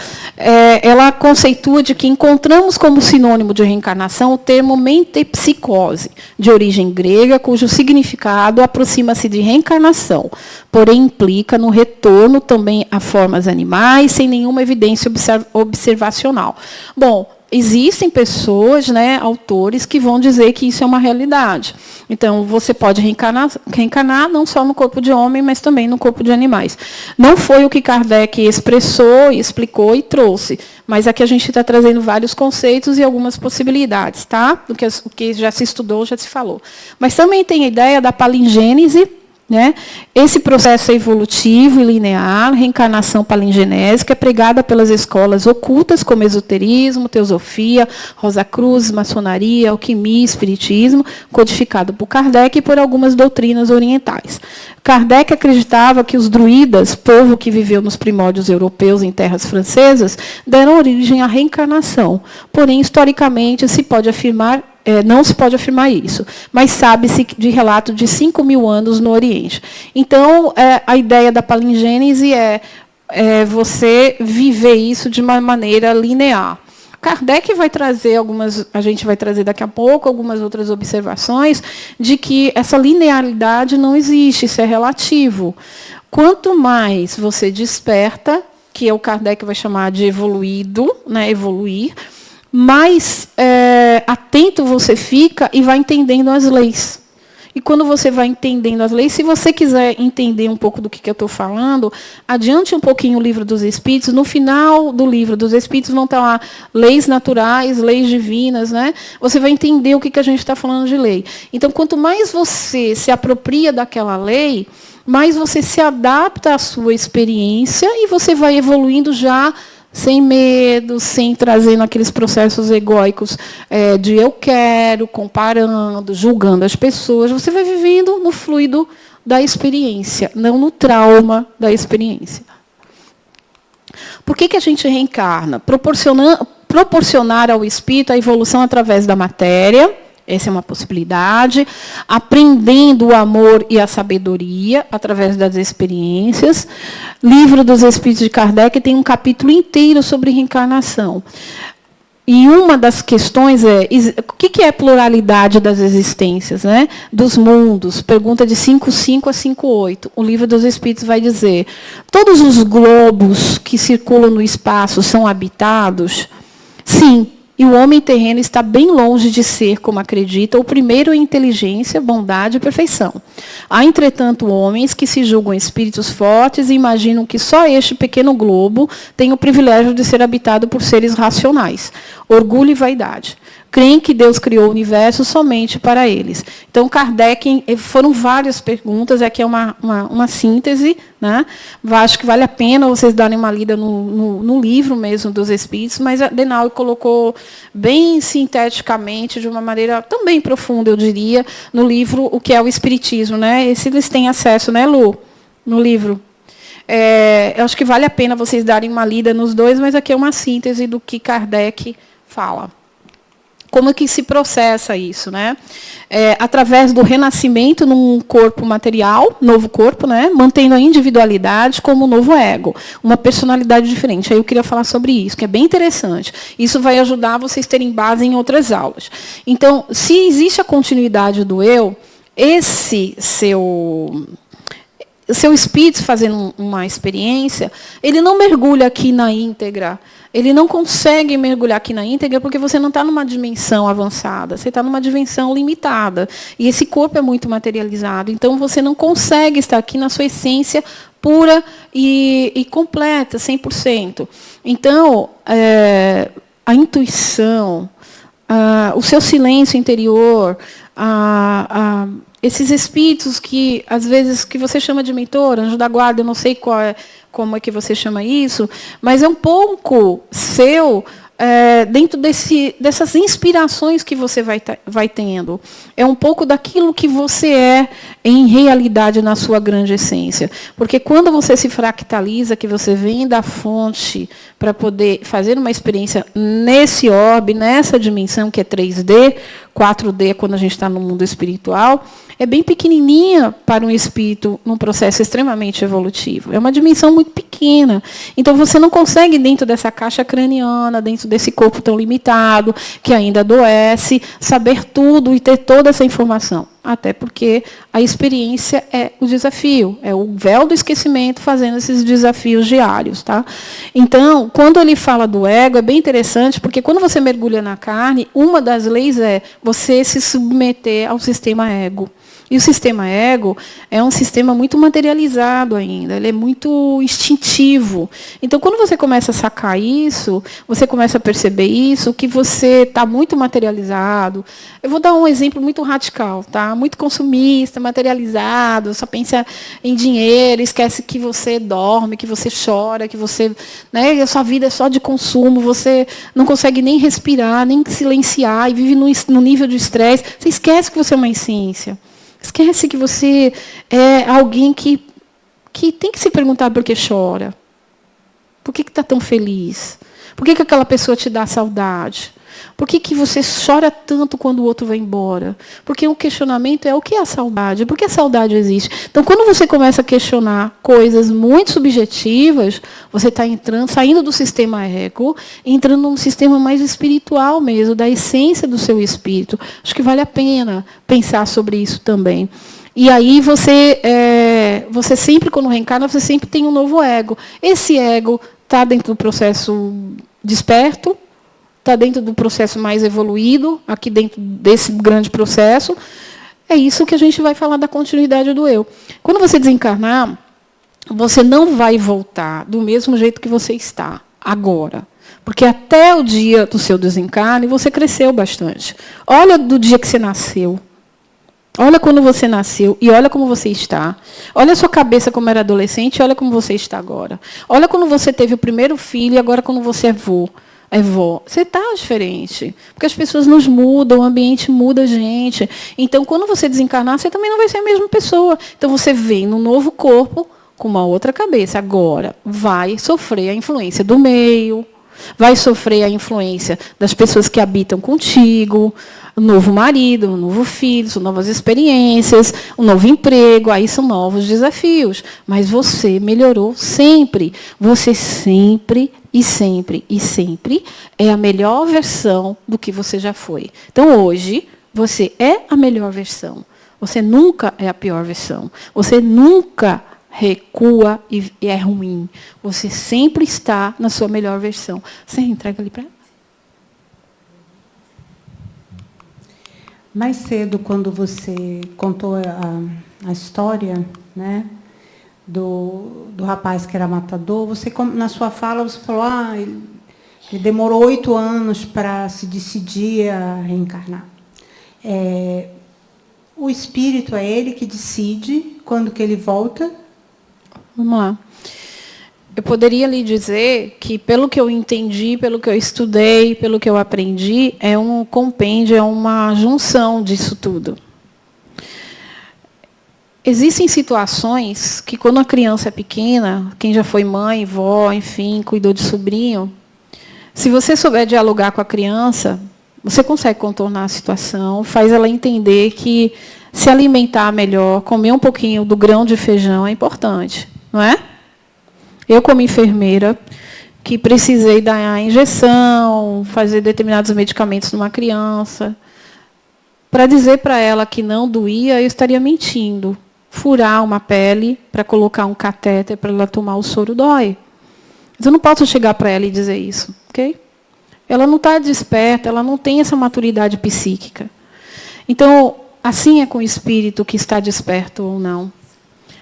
ela conceitua de que encontramos como sinônimo de reencarnação o termo mentempsicose, de origem grega, cujo significado aproxima-se de reencarnação, porém implica no retorno também a formas animais, sem nenhuma evidência observacional. Bom, existem pessoas, né, autores, que vão dizer que isso é uma realidade. Então, você pode reencarnar não só no corpo de homem, mas também no corpo de animais. Não foi o que Kardec expressou, explicou e trouxe, mas aqui a gente está trazendo vários conceitos e algumas possibilidades, tá? O que já se estudou, já se falou. Mas também tem a ideia da palingênese, né? Esse processo é evolutivo e linear, reencarnação palingenésica, é pregada pelas escolas ocultas, como esoterismo, teosofia, Rosacruzes, maçonaria, alquimia, espiritismo, codificado por Kardec e por algumas doutrinas orientais. Kardec acreditava que os druidas, povo que viveu nos primórdios europeus em terras francesas, deram origem à reencarnação. Porém, historicamente, não se pode afirmar isso, mas sabe-se de relato de 5.000 anos no Oriente. Então, a ideia da palingênese é você viver isso de uma maneira linear. Kardec vai trazer a gente vai trazer daqui a pouco algumas outras observações de que essa linearidade não existe, isso é relativo. Quanto mais você desperta, que o Kardec vai chamar de evoluído, né, evoluir, mais atento você fica e vai entendendo as leis. E quando você vai entendendo as leis, se você quiser entender um pouco do que eu estou falando, adiante um pouquinho o Livro dos Espíritos. No final do Livro dos Espíritos vão estar lá leis naturais, leis divinas, né? Você vai entender o que a gente está falando de lei. Então, quanto mais você se apropria daquela lei, mais você se adapta à sua experiência e você vai evoluindo já sem medo, sem trazendo aqueles processos egóicos de eu quero, comparando, julgando as pessoas. Você vai vivendo no fluido da experiência, não no trauma da experiência. Por que a gente reencarna? Proporcionar ao espírito a evolução através da matéria. Essa é uma possibilidade. Aprendendo o amor e a sabedoria através das experiências. Livro dos Espíritos de Kardec tem um capítulo inteiro sobre reencarnação. E uma das questões o que é pluralidade das existências, né? Dos mundos? Pergunta de 5.5 a 5.8. O Livro dos Espíritos vai dizer: todos os globos que circulam no espaço são habitados? Sim. E o homem terreno está bem longe de ser, como acredita, o primeiro em inteligência, bondade e perfeição. Há, entretanto, homens que se julgam espíritos fortes e imaginam que só este pequeno globo tem o privilégio de ser habitado por seres racionais. Orgulho e vaidade. Creem que Deus criou o universo somente para eles. Então, Kardec, foram várias perguntas, aqui é uma síntese, né? Acho que vale a pena vocês darem uma lida no livro mesmo dos Espíritos, mas a Denaui colocou bem sinteticamente, de uma maneira também profunda, eu diria, no livro O que é o Espiritismo, né? Esse eles têm acesso, né, Lu? No livro. Eu acho que vale a pena vocês darem uma lida nos dois, mas aqui é uma síntese do que Kardec fala. Como que se processa isso, né? Através do renascimento num corpo material, novo corpo, né? Mantendo a individualidade como um novo ego, uma personalidade diferente. Aí eu queria falar sobre isso, que é bem interessante. Isso vai ajudar vocês a terem base em outras aulas. Então, se existe a continuidade do eu, esse seu espírito fazendo uma experiência, ele não mergulha aqui na íntegra. Ele não consegue mergulhar aqui na íntegra porque você não está numa dimensão avançada, você está numa dimensão limitada. E esse corpo é muito materializado, então você não consegue estar aqui na sua essência pura e completa, 100%. Então, a intuição, o seu silêncio interior, esses espíritos que, às vezes, que você chama de mentor, anjo da guarda, eu não sei como é que você chama isso, mas é um pouco seu, dentro dessas inspirações que você vai tendo. É um pouco daquilo que você é em realidade na sua grande essência. Porque quando você se fractaliza, que você vem da fonte para poder fazer uma experiência nesse orbe, nessa dimensão que é 3D, 4D quando a gente está no mundo espiritual, é bem pequenininha para um espírito num processo extremamente evolutivo. É uma dimensão muito pequena. Então, você não consegue, dentro dessa caixa craniana, dentro desse corpo tão limitado, que ainda adoece, saber tudo e ter toda essa informação. Até porque a experiência é o desafio, é o véu do esquecimento fazendo esses desafios diários. Tá? Então, quando ele fala do ego, é bem interessante, porque quando você mergulha na carne, uma das leis é você se submeter ao sistema ego. E o sistema ego é um sistema muito materializado ainda, ele é muito instintivo. Então, quando você começa a sacar isso, você começa a perceber isso, que você está muito materializado. Eu vou dar um exemplo muito radical, tá? Muito consumista, materializado, só pensa em dinheiro, esquece que você dorme, que você chora, que você, né, a sua vida é só de consumo, você não consegue nem respirar, nem silenciar, e vive no nível de estresse. Você esquece que você é uma essência. Esquece que você é alguém que tem que se perguntar por que chora. Por que está tão feliz? Por que aquela pessoa te dá saudade? Por que você chora tanto quando o outro vai embora? Porque o questionamento é o que é a saudade? Por que a saudade existe? Então, quando você começa a questionar coisas muito subjetivas, você está saindo do sistema ego, entrando num sistema mais espiritual mesmo, da essência do seu espírito. Acho que vale a pena pensar sobre isso também. E aí você sempre, quando reencarna, você sempre tem um novo ego. Esse ego está dentro do processo desperto, está dentro do processo mais evoluído, aqui dentro desse grande processo. É isso que a gente vai falar da continuidade do eu. Quando você desencarnar, você não vai voltar do mesmo jeito que você está agora. Porque até o dia do seu desencarne, você cresceu bastante. Olha do dia que você nasceu. Olha quando você nasceu e olha como você está. Olha a sua cabeça como era adolescente e olha como você está agora. Olha quando você teve o primeiro filho e agora quando você é avô. Você está diferente. Porque as pessoas nos mudam, o ambiente muda a gente. Então, quando você desencarnar, você também não vai ser a mesma pessoa. Então, você vem no novo corpo com uma outra cabeça. Agora, vai sofrer a influência do meio, vai sofrer a influência das pessoas que habitam contigo, um novo marido, um novo filho, são novas experiências, um novo emprego, aí são novos desafios. Mas você melhorou sempre. Você sempre e sempre e sempre é a melhor versão do que você já foi. Então, hoje, você é a melhor versão. Você nunca é a pior versão. Você nunca recua e é ruim. Você sempre está na sua melhor versão. Você entrega ali para ela. Mais cedo, quando você contou a história, né, do rapaz que era matador, você, na sua fala, você falou ele demorou 8 anos para se decidir a reencarnar. O espírito é ele que decide quando que ele volta? Vamos lá. Eu poderia lhe dizer que, pelo que eu entendi, pelo que eu estudei, pelo que eu aprendi, é um compêndio, é uma junção disso tudo. Existem situações que, quando a criança é pequena, quem já foi mãe, vó, enfim, cuidou de sobrinho, se você souber dialogar com a criança, você consegue contornar a situação, faz ela entender que se alimentar melhor, comer um pouquinho do grão de feijão é importante, não é? Eu, como enfermeira, que precisei dar injeção, fazer determinados medicamentos numa criança, para dizer para ela que não doía, eu estaria mentindo. Furar uma pele para colocar um catéter para ela tomar o soro dói. Mas eu não posso chegar para ela e dizer isso, ok? Ela não está desperta, ela não tem essa maturidade psíquica. Então, assim é com o espírito que está desperto ou não.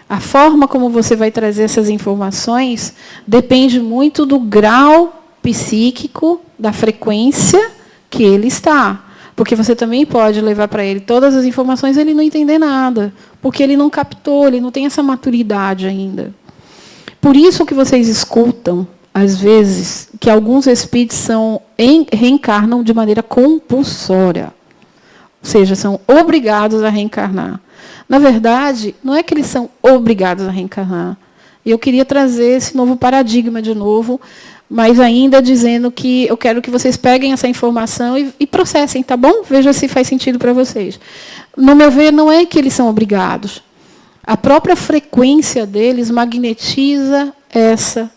A forma como você vai trazer essas informações depende muito do grau psíquico, da frequência que ele está. Porque você também pode levar para ele todas as informações e ele não entender nada. Porque ele não captou, ele não tem essa maturidade ainda. Por isso que vocês escutam, às vezes, que alguns espíritos reencarnam de maneira compulsória. Ou seja, são obrigados a reencarnar. Na verdade, não é que eles são obrigados a reencarnar. Eu queria trazer esse novo paradigma de novo, mas ainda dizendo que eu quero que vocês peguem essa informação e processem, tá bom? Veja se faz sentido para vocês. No meu ver, não é que eles são obrigados. A própria frequência deles magnetiza essa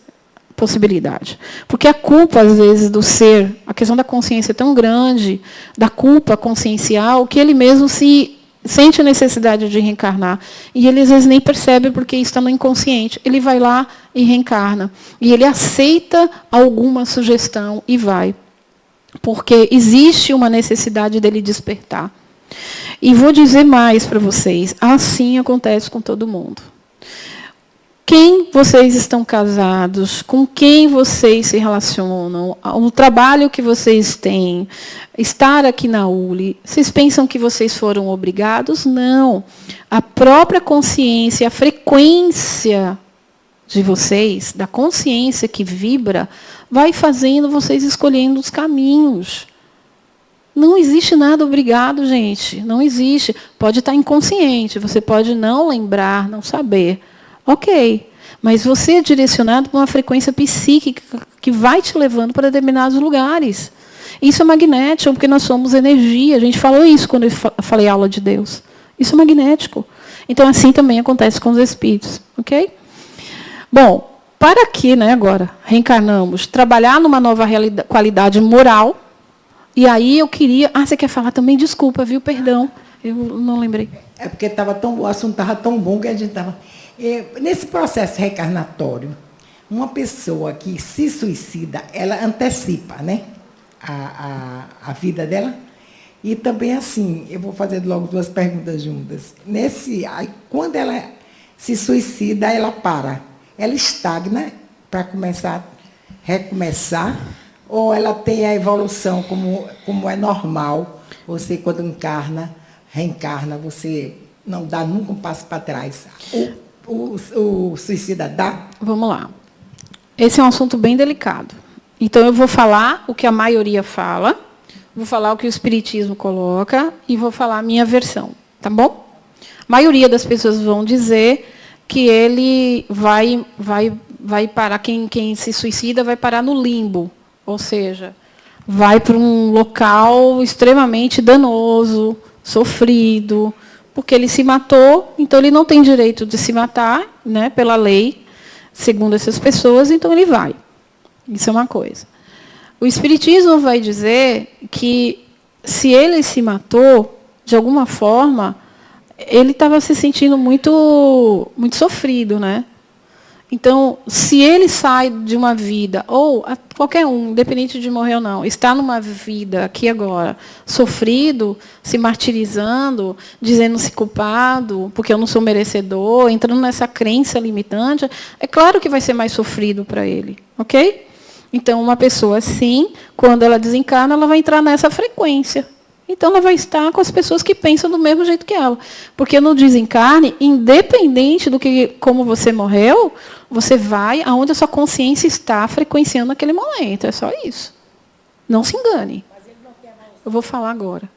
possibilidade. Porque a culpa, às vezes, do ser, a questão da consciência é tão grande, da culpa consciencial, que ele mesmo se sente a necessidade de reencarnar. E ele, às vezes, nem percebe porque está no inconsciente. Ele vai lá e reencarna. E ele aceita alguma sugestão e vai. Porque existe uma necessidade dele despertar. E vou dizer mais para vocês. Assim acontece com todo mundo. Quem vocês estão casados, com quem vocês se relacionam, o trabalho que vocês têm, estar aqui na ULI, vocês pensam que vocês foram obrigados? Não. A própria consciência, a frequência de vocês, da consciência que vibra, vai fazendo vocês escolhendo os caminhos. Não existe nada obrigado, gente. Não existe. Pode estar inconsciente, você pode não lembrar, não saber. Ok, mas você é direcionado por uma frequência psíquica que vai te levando para determinados lugares. Isso é magnético, porque nós somos energia. A gente falou isso quando eu falei aula de Deus. Isso é magnético. Então, assim também acontece com os espíritos. Ok? Bom, para que, agora, reencarnamos, trabalhar numa nova qualidade moral, e aí eu queria... você quer falar também? Desculpa, viu? Perdão. Eu não lembrei. É porque o assunto estava tão bom que a gente estava... Nesse processo reencarnatório, uma pessoa que se suicida, ela antecipa, a vida dela. E também, assim, eu vou fazer logo duas perguntas juntas. Quando ela se suicida, ela para. Ela estagna para recomeçar, ou ela tem a evolução como é normal. Você, quando reencarna, você não dá nunca um passo para trás. O suicida dá? Vamos lá. Esse é um assunto bem delicado. Então, eu vou falar o que a maioria fala, vou falar o que o Espiritismo coloca e vou falar a minha versão. Tá bom? A maioria das pessoas vão dizer que ele vai parar, quem se suicida vai parar no limbo. Ou seja, vai para um local extremamente danoso, sofrido, porque ele se matou, então ele não tem direito de se matar, pela lei, segundo essas pessoas, então ele vai. Isso é uma coisa. O Espiritismo vai dizer que, se ele se matou, de alguma forma, ele estava se sentindo muito, muito sofrido, Então, se ele sai de uma vida, ou qualquer um, independente de morrer ou não, está numa vida aqui agora, sofrido, se martirizando, dizendo-se culpado, porque eu não sou merecedor, entrando nessa crença limitante, é claro que vai ser mais sofrido para ele, ok? Então, uma pessoa assim, quando ela desencarna, ela vai entrar nessa frequência. Então, ela vai estar com as pessoas que pensam do mesmo jeito que ela. Porque no desencarne, independente do como você morreu, você vai aonde a sua consciência está frequenciando naquele momento. É só isso. Não se engane. Eu vou falar agora.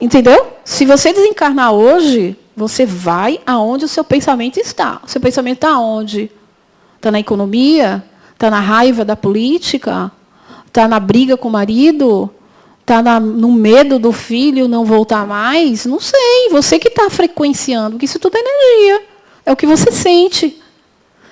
Entendeu? Se você desencarnar hoje, você vai aonde o seu pensamento está. O seu pensamento está onde? Está na economia? Está na raiva da política? Está na briga com o marido? Está no medo do filho não voltar mais? Não sei. Você que está frequenciando, porque isso tudo é energia. É o que você sente.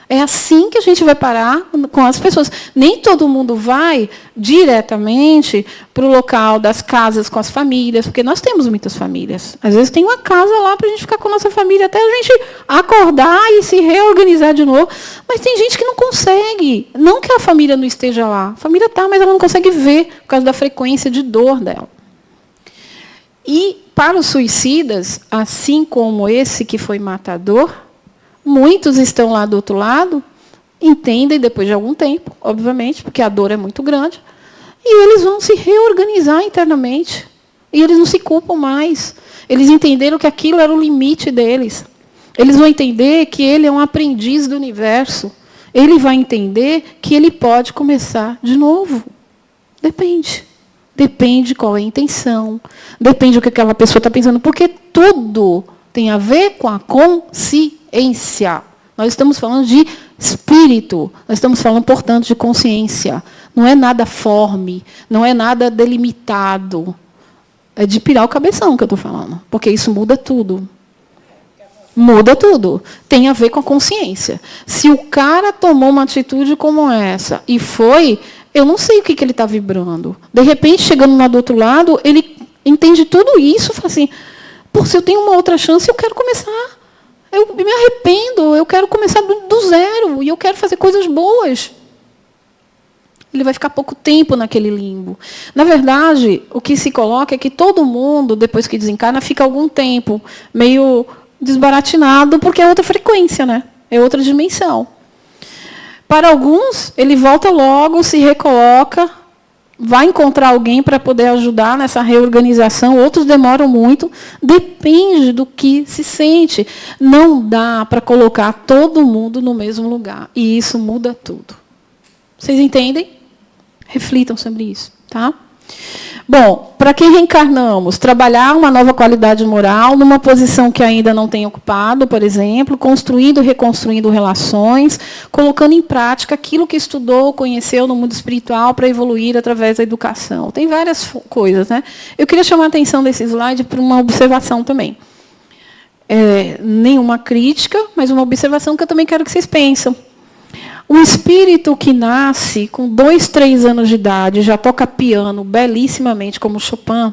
É assim que a gente vai parar com as pessoas. Nem todo mundo vai diretamente para o local das casas com as famílias, porque nós temos muitas famílias. Às vezes tem uma casa lá para a gente ficar com a nossa família, até a gente acordar e se reorganizar de novo. Mas tem gente que não consegue. Não que a família não esteja lá. A família está, mas ela não consegue ver por causa da frequência de dor dela. E para os suicidas, assim como esse que foi matador, muitos estão lá do outro lado, entendem depois de algum tempo, obviamente, porque a dor é muito grande, E eles vão se reorganizar internamente. E eles não se culpam mais. Eles entenderam que aquilo era o limite deles. Eles vão entender que ele é um aprendiz do universo. Ele vai entender que ele pode começar de novo. Depende. Depende qual é a intenção. Depende do que aquela pessoa está pensando. Porque tudo tem a ver com a consciência. Nós estamos falando de espírito. Nós estamos falando, portanto, de consciência. Não é nada forme. Não é nada delimitado. É de pirar o cabeção que eu estou falando. Porque isso muda tudo. Muda tudo. Tem a ver com a consciência. Se o cara tomou uma atitude como essa e foi, eu não sei o que ele está vibrando. De repente, chegando lá do outro lado, ele entende tudo isso e fala assim, pô, se eu tenho uma outra chance, eu quero começar. Eu me arrependo, eu quero começar do zero e eu quero fazer coisas boas. Ele vai ficar pouco tempo naquele limbo. Na verdade, o que se coloca é que todo mundo, depois que desencarna, fica algum tempo meio desbaratinado, porque é outra frequência, né? É outra dimensão. Para alguns, ele volta logo, se recoloca, vai encontrar alguém para poder ajudar nessa reorganização. Outros demoram muito. Depende do que se sente. Não dá para colocar todo mundo no mesmo lugar. E isso muda tudo. Vocês entendem? Reflitam sobre isso, tá? Bom, para quem reencarnamos? Trabalhar uma nova qualidade moral numa posição que ainda não tem ocupado, por exemplo, construindo e reconstruindo relações, colocando em prática aquilo que estudou, conheceu no mundo espiritual para evoluir através da educação. Tem várias coisas, né? Eu queria chamar a atenção desse slide para uma observação também. Nenhuma crítica, mas uma observação que eu também quero que vocês pensem. O espírito que nasce com 2, 3 anos de idade, já toca piano belíssimamente, como Chopin,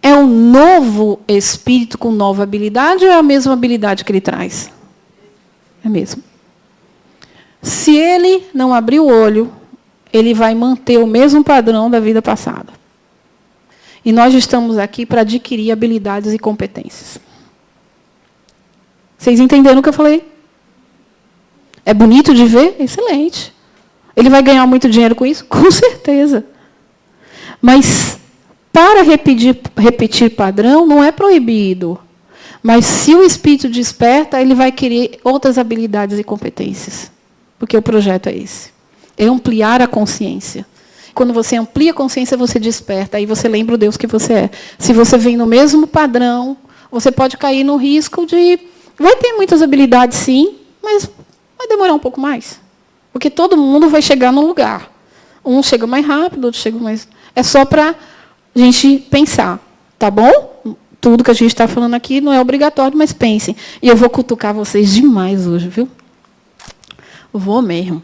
é um novo espírito com nova habilidade ou é a mesma habilidade que ele traz? É mesmo. Se ele não abrir o olho, ele vai manter o mesmo padrão da vida passada. E nós estamos aqui para adquirir habilidades e competências. Vocês entenderam o que eu falei? É bonito de ver? Excelente. Ele vai ganhar muito dinheiro com isso? Com certeza. Mas, para repetir padrão, não é proibido. Mas, se o espírito desperta, ele vai querer outras habilidades e competências. Porque o projeto é esse. É ampliar a consciência. Quando você amplia a consciência, você desperta. Aí você lembra o Deus que você é. Se você vem no mesmo padrão, você pode cair no risco de... Vai ter muitas habilidades, sim, mas... vai demorar um pouco mais. Porque todo mundo vai chegar no lugar. Um chega mais rápido, outro chega mais... É só para a gente pensar. Tá bom? Tudo que a gente está falando aqui não é obrigatório, mas pensem. E eu vou cutucar vocês demais hoje, viu? Vou mesmo.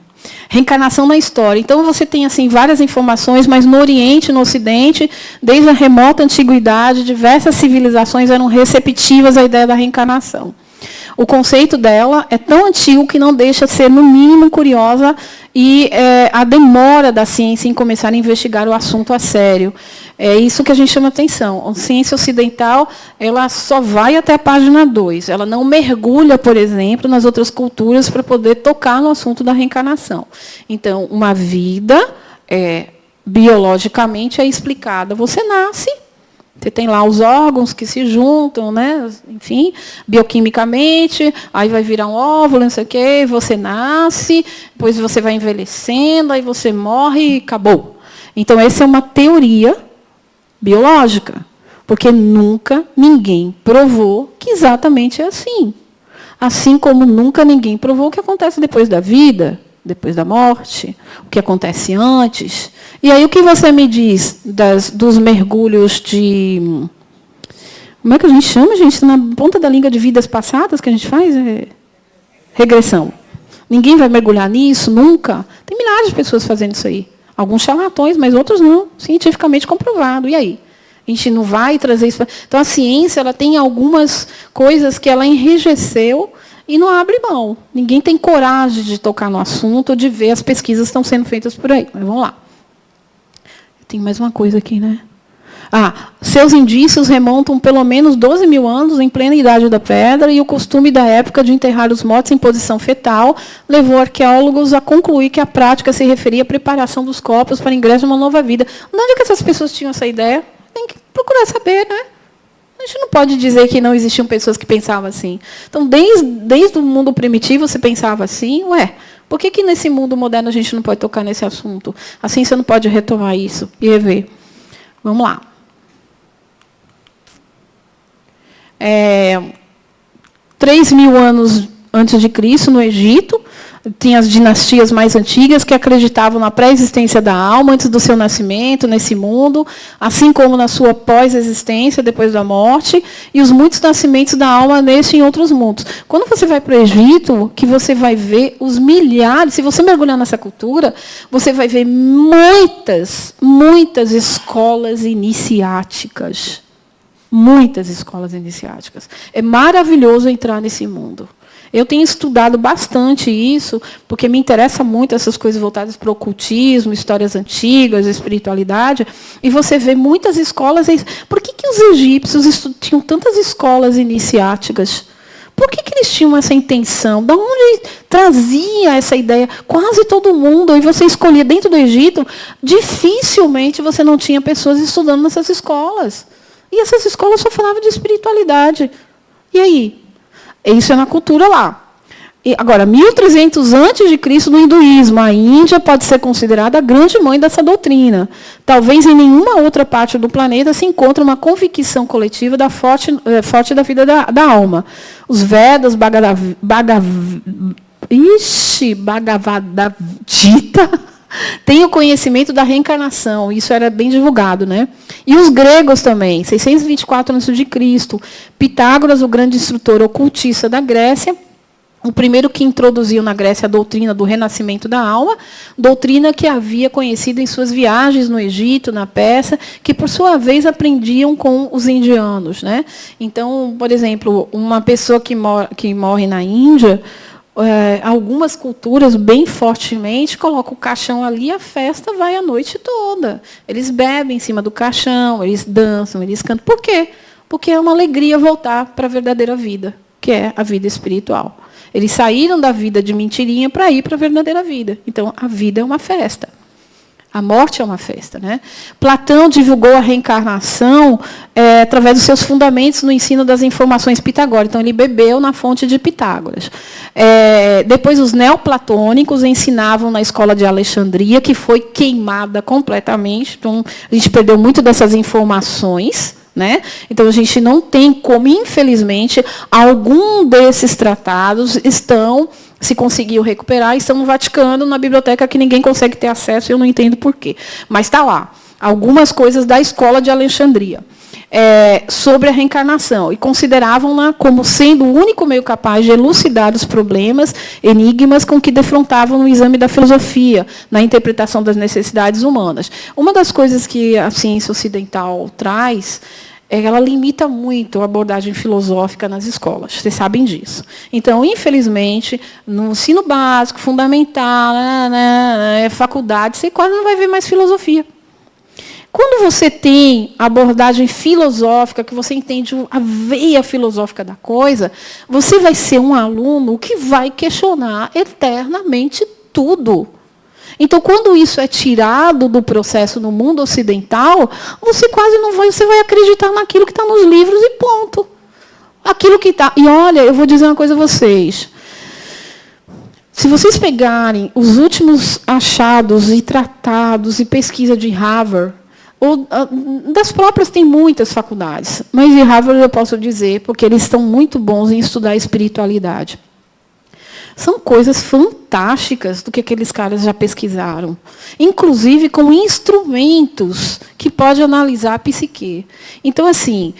Reencarnação na história. Então, você tem assim, várias informações, mas no Oriente e no Ocidente, desde a remota antiguidade, diversas civilizações eram receptivas à ideia da reencarnação. O conceito dela é tão antigo que não deixa de ser, no mínimo, curiosa e a demora da ciência em começar a investigar o assunto a sério. É isso que a gente chama atenção. A ciência ocidental ela só vai até a página 2. Ela não mergulha, por exemplo, nas outras culturas para poder tocar no assunto da reencarnação. Então, uma vida, biologicamente, é explicada. Você nasce. Você tem lá os órgãos que se juntam, né? Enfim, bioquimicamente, aí vai virar um óvulo, não sei o quê, você nasce, depois você vai envelhecendo, aí você morre e acabou. Então, essa é uma teoria biológica, porque nunca ninguém provou que exatamente é assim. Assim como nunca ninguém provou o que acontece depois da vida, depois da morte, o que acontece antes. E aí, o que você me diz dos mergulhos de... Como é que a gente chama, gente? Na ponta da língua de vidas passadas que a gente faz? Regressão. Ninguém vai mergulhar nisso, nunca. Tem milhares de pessoas fazendo isso aí. Alguns charlatões, mas outros não. Cientificamente comprovado. E aí? A gente não vai trazer isso... Então, a ciência ela tem algumas coisas que ela enrijeceu e não abre mão. Ninguém tem coragem de tocar no assunto, de ver as pesquisas que estão sendo feitas por aí. Mas vamos lá. Tem mais uma coisa aqui, né? Seus indícios remontam pelo menos 12 mil anos, em plena Idade da Pedra, e o costume da época de enterrar os mortos em posição fetal levou arqueólogos a concluir que a prática se referia à preparação dos corpos para o ingresso de uma nova vida. De onde é que essas pessoas tinham essa ideia? Tem que procurar saber, né? A gente não pode dizer que não existiam pessoas que pensavam assim. Então, desde o mundo primitivo, você pensava assim, por que nesse mundo moderno a gente não pode tocar nesse assunto? A ciência não pode retomar isso e rever. Vamos lá. 3.000 anos antes de Cristo, no Egito, tinha as dinastias mais antigas que acreditavam na pré-existência da alma antes do seu nascimento nesse mundo, assim como na sua pós-existência, depois da morte, e os muitos nascimentos da alma neste e em outros mundos. Quando você vai para o Egito, que você vai ver os milhares, se você mergulhar nessa cultura, você vai ver muitas escolas iniciáticas. Muitas escolas iniciáticas. É maravilhoso entrar nesse mundo. Eu tenho estudado bastante isso, porque me interessa muito essas coisas voltadas para o ocultismo, histórias antigas, espiritualidade, e você vê muitas escolas. Por que os egípcios tinham tantas escolas iniciáticas? Por que eles tinham essa intenção? De onde trazia essa ideia? Quase todo mundo, e você escolhia dentro do Egito, dificilmente você não tinha pessoas estudando nessas escolas. E essas escolas só falavam de espiritualidade. E aí? Isso é na cultura lá. E agora, 1.300 a.C., no hinduísmo, a Índia pode ser considerada a grande mãe dessa doutrina. Talvez em nenhuma outra parte do planeta se encontre uma convicção coletiva forte da vida da alma. Os Vedas, Bhagavad Gita, tem o conhecimento da reencarnação, isso era bem divulgado, né? E os gregos também, 624 a.C., Pitágoras, o grande instrutor ocultista da Grécia, o primeiro que introduziu na Grécia a doutrina do renascimento da alma, doutrina que havia conhecido em suas viagens no Egito, na Pérsia, que, por sua vez, aprendiam com os indianos, né? Então, por exemplo, uma pessoa que morre na Índia, algumas culturas, bem fortemente, colocam o caixão ali, a festa vai a noite toda. Eles bebem em cima do caixão, eles dançam, eles cantam. Por quê? Porque é uma alegria voltar para a verdadeira vida, que é a vida espiritual. Eles saíram da vida de mentirinha para ir para a verdadeira vida. Então, a vida é uma festa. A morte é uma festa, né? Platão divulgou a reencarnação através dos seus fundamentos no ensino das informações pitagóricas. Então, ele bebeu na fonte de Pitágoras. Depois, os neoplatônicos ensinavam na escola de Alexandria, que foi queimada completamente. Então, a gente perdeu muito dessas informações, né? Então, a gente não tem como, infelizmente, algum desses tratados se conseguiu recuperar, estão no Vaticano, na biblioteca que ninguém consegue ter acesso, eu não entendo por quê. Mas está lá, algumas coisas da escola de Alexandria, sobre a reencarnação, e consideravam-na como sendo o único meio capaz de elucidar os problemas, enigmas com que defrontavam no exame da filosofia, na interpretação das necessidades humanas. Uma das coisas que a ciência ocidental traz ela limita muito a abordagem filosófica nas escolas, vocês sabem disso. Então, infelizmente, no ensino básico, fundamental, faculdade, você quase não vai ver mais filosofia. Quando você tem a abordagem filosófica, que você entende a veia filosófica da coisa, você vai ser um aluno que vai questionar eternamente tudo. Então, quando isso é tirado do processo no mundo ocidental, você quase não vai, você vai acreditar naquilo que está nos livros e ponto. Aquilo que está. E olha, eu vou dizer uma coisa a vocês. Se vocês pegarem os últimos achados e tratados e pesquisa de Harvard, ou das próprias tem muitas faculdades, mas de Harvard eu posso dizer, porque eles estão muito bons em estudar espiritualidade. São coisas fantásticas do que aqueles caras já pesquisaram. Inclusive com instrumentos que podem analisar a psique. Então, assim,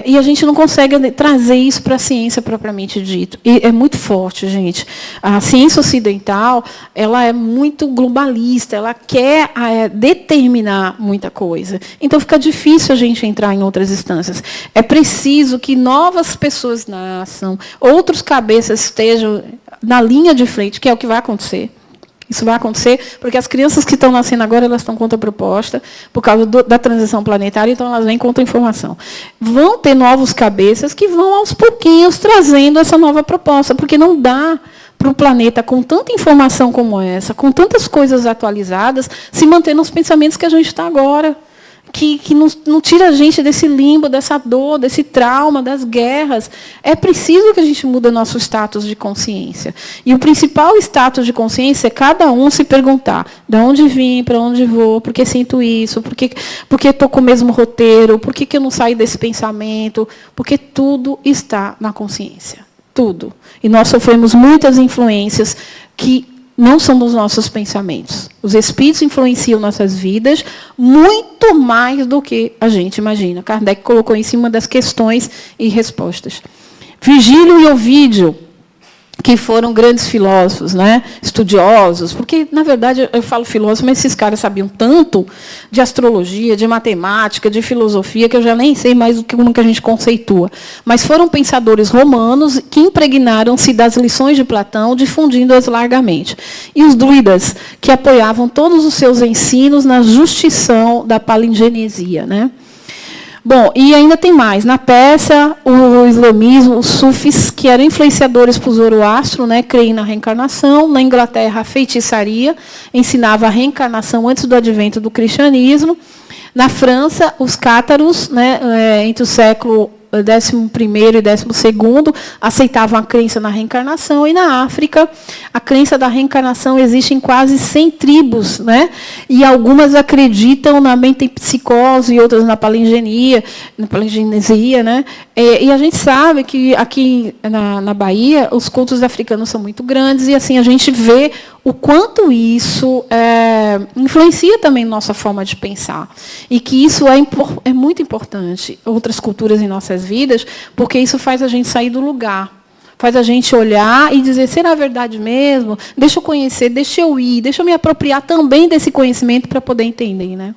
e a gente não consegue trazer isso para a ciência propriamente dito. E é muito forte, gente. A ciência ocidental, ela é muito globalista, ela quer determinar muita coisa. Então, fica difícil a gente entrar em outras instâncias. É preciso que novas pessoas nasçam, outros cabeças estejam na linha de frente, que é o que vai acontecer. Isso vai acontecer porque as crianças que estão nascendo agora, elas estão contra a proposta, por causa da transição planetária, então elas vêm contra a informação. Vão ter novos cabeças que vão, aos pouquinhos, trazendo essa nova proposta, porque não dá para o planeta, com tanta informação como essa, com tantas coisas atualizadas, se manter nos pensamentos que a gente está agora. Que não tira a gente desse limbo, dessa dor, desse trauma, das guerras. É preciso que a gente mude nosso status de consciência. E o principal status de consciência é cada um se perguntar: de onde vim, para onde vou, por que sinto isso, por que estou com o mesmo roteiro, por que eu não saí desse pensamento? Porque tudo está na consciência. Tudo. E nós sofremos muitas influências que não são dos nossos pensamentos. Os espíritos influenciam nossas vidas muito mais do que a gente imagina. Kardec colocou em cima das questões e respostas. Virgílio e Ovídio, que foram grandes filósofos, né? Estudiosos, porque, na verdade, eu falo filósofo, mas esses caras sabiam tanto de astrologia, de matemática, de filosofia, que eu já nem sei mais como que a gente conceitua. Mas foram pensadores romanos que impregnaram-se das lições de Platão, difundindo-as largamente. E os druidas, que apoiavam todos os seus ensinos na justição da palingenesia, né? Bom, e ainda tem mais. Na Pérsia, o islamismo, os sufis, que eram influenciadores por Zoroastro, né, creem na reencarnação. Na Inglaterra, a feitiçaria ensinava a reencarnação antes do advento do cristianismo. Na França, os cátaros, né, entre o século XI e XII, aceitavam a crença na reencarnação, e na África, a crença da reencarnação existe em quase 100 tribos, né? E algumas acreditam na metempsicose e outras na palingenesia, né? E a gente sabe que aqui na Bahia, os cultos africanos são muito grandes, e assim a gente vê o quanto isso influencia também nossa forma de pensar. E que isso é muito importante, outras culturas em nossas vidas, porque isso faz a gente sair do lugar. Faz a gente olhar e dizer: será verdade mesmo? Deixa eu conhecer, deixa eu ir, deixa eu me apropriar também desse conhecimento para poder entender, né?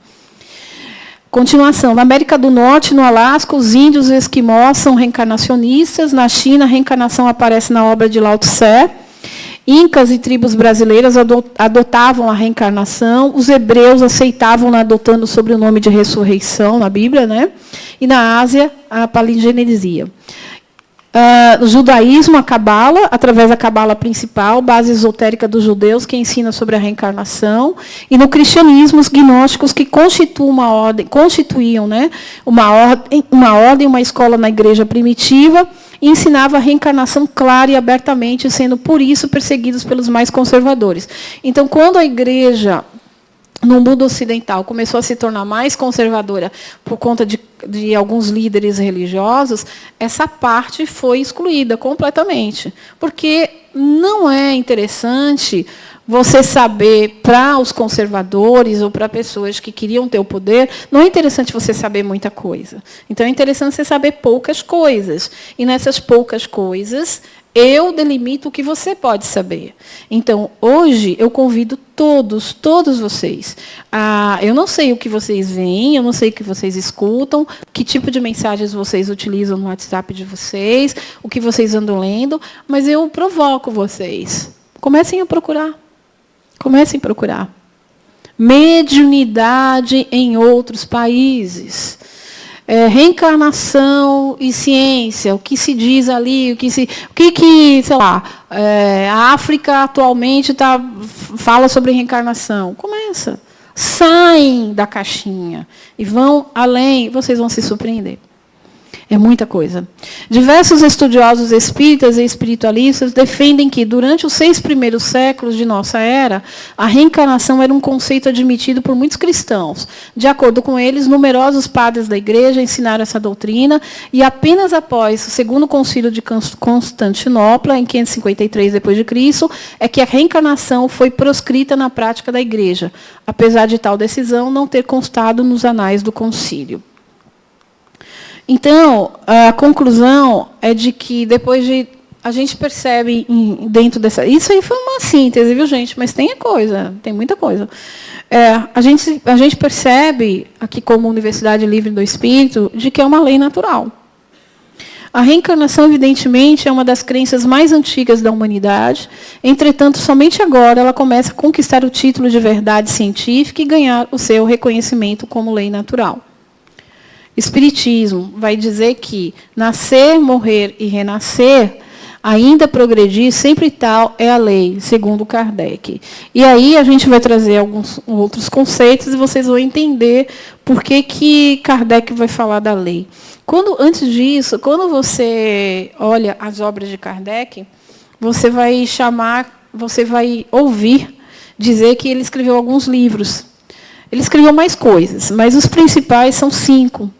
Continuação. Na América do Norte, no Alasca, os índios e os esquimós são reencarnacionistas. Na China, a reencarnação aparece na obra de Lao Tse. Incas e tribos brasileiras adotavam a reencarnação. Os hebreus aceitavam, adotando sobre o nome de ressurreição na Bíblia, né? E na Ásia, a palingenesia. No judaísmo, a Cabala, através da Cabala principal, base esotérica dos judeus, que ensina sobre a reencarnação. E no cristianismo, os gnósticos, que constituíam, né, uma ordem, uma escola na igreja primitiva, e ensinava a reencarnação clara e abertamente, sendo, por isso, perseguidos pelos mais conservadores. Então, quando a igreja, no mundo ocidental, começou a se tornar mais conservadora por conta de alguns líderes religiosos, essa parte foi excluída completamente. Porque não é interessante você saber, para os conservadores ou para pessoas que queriam ter o poder, não é interessante você saber muita coisa. Então, é interessante você saber poucas coisas. E nessas poucas coisas, eu delimito o que você pode saber. Então, hoje, eu convido todos vocês. Eu não sei o que vocês veem, eu não sei o que vocês escutam, que tipo de mensagens vocês utilizam no WhatsApp de vocês, o que vocês andam lendo, mas eu provoco vocês. Comecem a procurar. Comecem a procurar. Mediunidade em outros países. Reencarnação e ciência, o que se diz ali, sei lá, a África atualmente fala sobre reencarnação. Começa. Saem da caixinha e vão além, vocês vão se surpreender. É muita coisa. Diversos estudiosos espíritas e espiritualistas defendem que, durante os 6 primeiros séculos de nossa era, a reencarnação era um conceito admitido por muitos cristãos. De acordo com eles, numerosos padres da igreja ensinaram essa doutrina, e apenas após o segundo concílio de Constantinopla, em 553 d.C., é que a reencarnação foi proscrita na prática da igreja, apesar de tal decisão não ter constado nos anais do concílio. Então, a conclusão é de que, depois de... A gente percebe dentro dessa... Isso aí foi uma síntese, viu, gente? Mas tem coisa, tem muita coisa. A gente percebe, aqui como Universidade Livre do Espírito, de que é uma lei natural. A reencarnação, evidentemente, é uma das crenças mais antigas da humanidade. Entretanto, somente agora ela começa a conquistar o título de verdade científica e ganhar o seu reconhecimento como lei natural. Espiritismo vai dizer que nascer, morrer e renascer, ainda progredir, sempre tal é a lei, segundo Kardec. E aí a gente vai trazer alguns outros conceitos e vocês vão entender por que Kardec vai falar da lei. Antes disso, quando você olha as obras de Kardec, você vai ouvir dizer que ele escreveu alguns livros. Ele escreveu mais coisas, mas os principais são 5.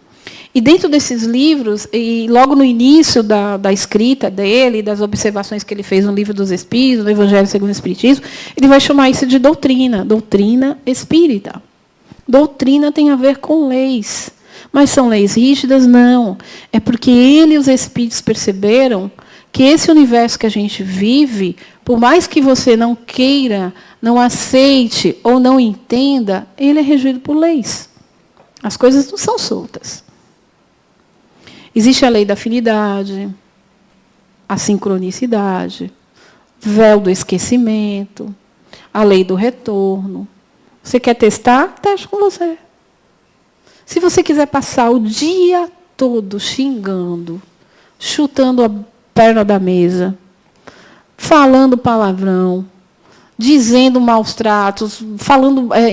E dentro desses livros, e logo no início da escrita dele, das observações que ele fez no Livro dos Espíritos, no Evangelho segundo o Espiritismo, ele vai chamar isso de doutrina espírita. Doutrina tem a ver com leis. Mas são leis rígidas? Não. É porque ele e os Espíritos perceberam que esse universo que a gente vive, por mais que você não queira, não aceite ou não entenda, ele é regido por leis. As coisas não são soltas. Existe a lei da afinidade, a sincronicidade, véu do esquecimento, a lei do retorno. Você quer testar? Teste com você. Se você quiser passar o dia todo xingando, chutando a perna da mesa, falando palavrão, dizendo maus tratos,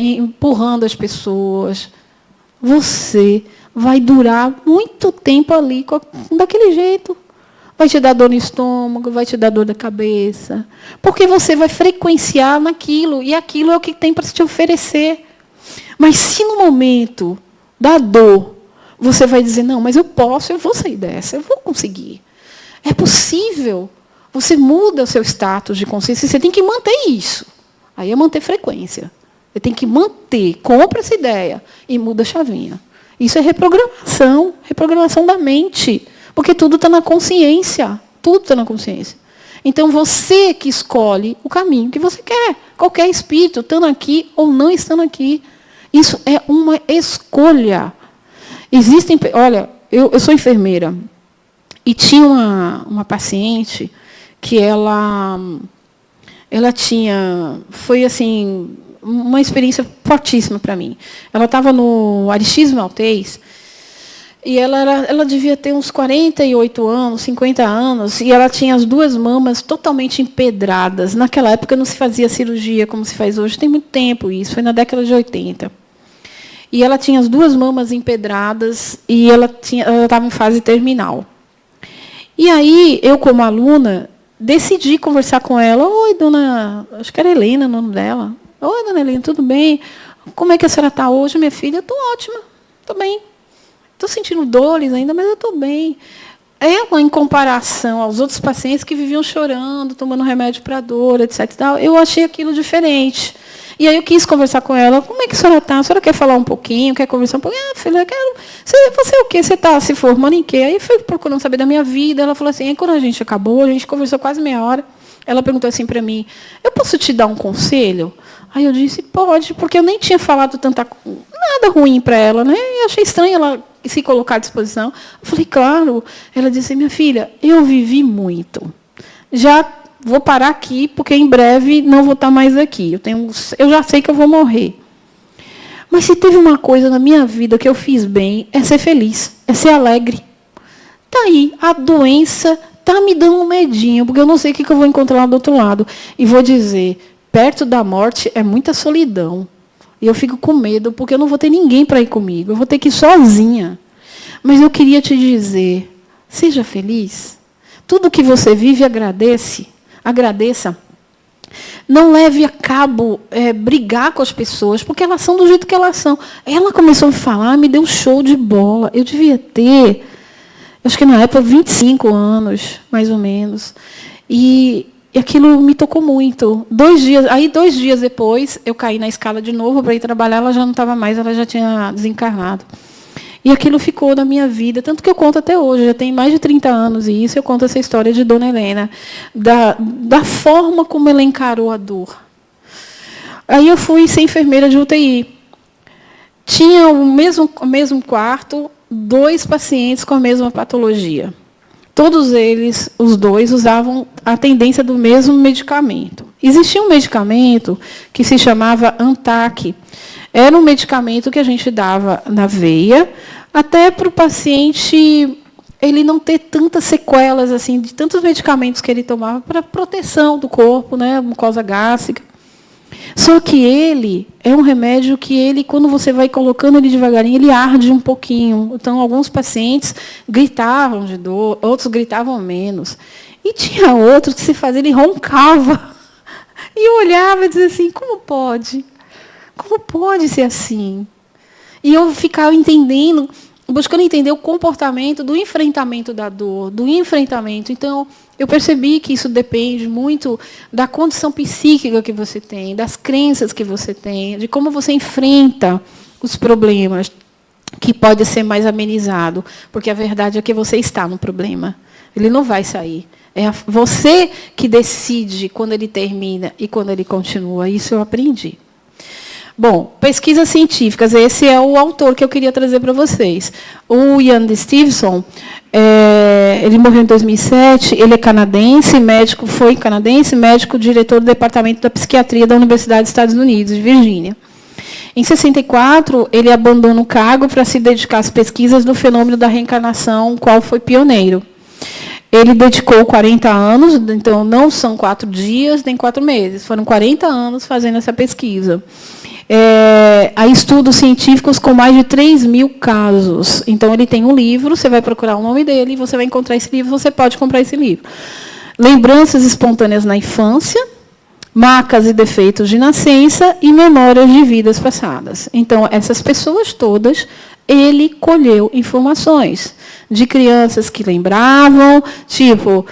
empurrando as pessoas, você vai durar muito tempo ali daquele jeito. Vai te dar dor no estômago, vai te dar dor da cabeça. Porque você vai frequenciar naquilo, e aquilo é o que tem para te oferecer. Mas se no momento da dor, você vai dizer, não, mas eu vou sair dessa, eu vou conseguir. É possível. Você muda o seu status de consciência, você tem que manter isso. Aí é manter frequência. Você tem que manter, compra essa ideia e muda a chavinha. Isso é reprogramação da mente. Porque tudo está na consciência. Tudo está na consciência. Então, você que escolhe o caminho que você quer. Qualquer espírito, estando aqui ou não estando aqui. Isso é uma escolha. Olha, eu sou enfermeira. E tinha uma paciente que ela foi assim, uma experiência fortíssima para mim. Ela estava no Aristides Maltês, e ela devia ter uns 48 anos, 50 anos, e ela tinha as 2 mamas totalmente empedradas. Naquela época não se fazia cirurgia como se faz hoje, tem muito tempo isso, foi na década de 80. E ela tinha as 2 mamas empedradas, e ela estava em fase terminal. E aí, eu, como aluna, decidi conversar com ela. Oi, dona... Acho que era Helena o nome dela. Oi, dona Helena, tudo bem? Como é que a senhora está hoje, minha filha? Estou ótima, estou bem. Estou sentindo dores ainda, mas eu estou bem. Ela, em comparação aos outros pacientes que viviam chorando, tomando remédio para dor, etc. Eu achei aquilo diferente. E aí eu quis conversar com ela. Como é que a senhora está? A senhora quer falar um pouquinho? Quer conversar um pouquinho? Ah, filha, eu quero... Você é o quê? Você está se formando em quê? Aí eu fui procurando saber da minha vida. Ela falou assim, aí quando a gente acabou, a gente conversou quase meia hora. Ela perguntou assim para mim, eu posso te dar um conselho? Aí eu disse, pode, porque eu nem tinha falado nada ruim para ela, né? E achei estranho ela se colocar à disposição. Eu falei, claro. Ela disse, minha filha, eu vivi muito. Já vou parar aqui, porque em breve não vou estar mais aqui. Eu já sei que eu vou morrer. Mas se teve uma coisa na minha vida que eu fiz bem, é ser feliz, é ser alegre. Está aí, a doença está me dando um medinho, porque eu não sei o que eu vou encontrar lá do outro lado. E vou dizer, perto da morte é muita solidão. E eu fico com medo, porque eu não vou ter ninguém para ir comigo. Eu vou ter que ir sozinha. Mas eu queria te dizer, seja feliz. Tudo que você vive, agradeça. Não leve a cabo brigar com as pessoas, porque elas são do jeito que elas são. Ela começou a me falar, me deu um show de bola. Eu devia ter, acho que na época, 25 anos, mais ou menos. E aquilo me tocou muito. 2 dias depois, eu caí na escala de novo para ir trabalhar, ela já não estava mais, ela já tinha desencarnado. E aquilo ficou na minha vida, tanto que eu conto até hoje, já tem mais de 30 anos, e isso eu conto essa história de Dona Helena, da forma como ela encarou a dor. Aí eu fui ser enfermeira de UTI. Tinha o mesmo quarto, 2 pacientes com a mesma patologia. todos eles, os dois, usavam a tendência do mesmo medicamento. Existia um medicamento que se chamava Antac. Era um medicamento que a gente dava na veia, até para o paciente ele não ter tantas sequelas assim de tantos medicamentos que ele tomava para proteção do corpo, né, mucosa gástrica. Só que ele é um remédio que ele, quando você vai colocando ele devagarinho, ele arde um pouquinho. Então, alguns pacientes gritavam de dor, outros gritavam menos. E tinha outros que se fazia, ele roncava. E eu olhava e dizia assim, como pode? Como pode ser assim? E eu ficava entendendo, buscando entender o comportamento do enfrentamento da dor, do enfrentamento. Então, eu percebi que isso depende muito da condição psíquica que você tem, das crenças que você tem, de como você enfrenta os problemas, que pode ser mais amenizado, porque a verdade é que você está no problema. Ele não vai sair. É você que decide quando ele termina e quando ele continua. Isso eu aprendi. Bom, pesquisas científicas, esse é o autor que eu queria trazer para vocês. O Ian Stevenson, ele morreu em 2007, ele é canadense, médico, foi canadense, médico, diretor do Departamento da Psiquiatria da Universidade dos Estados Unidos, de Virgínia. Em 64, ele abandona o cargo para se dedicar às pesquisas do fenômeno da reencarnação, qual foi pioneiro. Ele dedicou 40 anos, então não são 4 dias, nem 4 meses, foram 40 anos fazendo essa pesquisa. Há estudos científicos com mais de 3.000 casos. Então, ele tem um livro, você vai procurar o nome dele, você vai encontrar esse livro, você pode comprar esse livro. Lembranças espontâneas na infância, marcas e defeitos de nascença e memórias de vidas passadas. Então, essas pessoas todas, ele colheu informações de crianças que lembravam, tipo,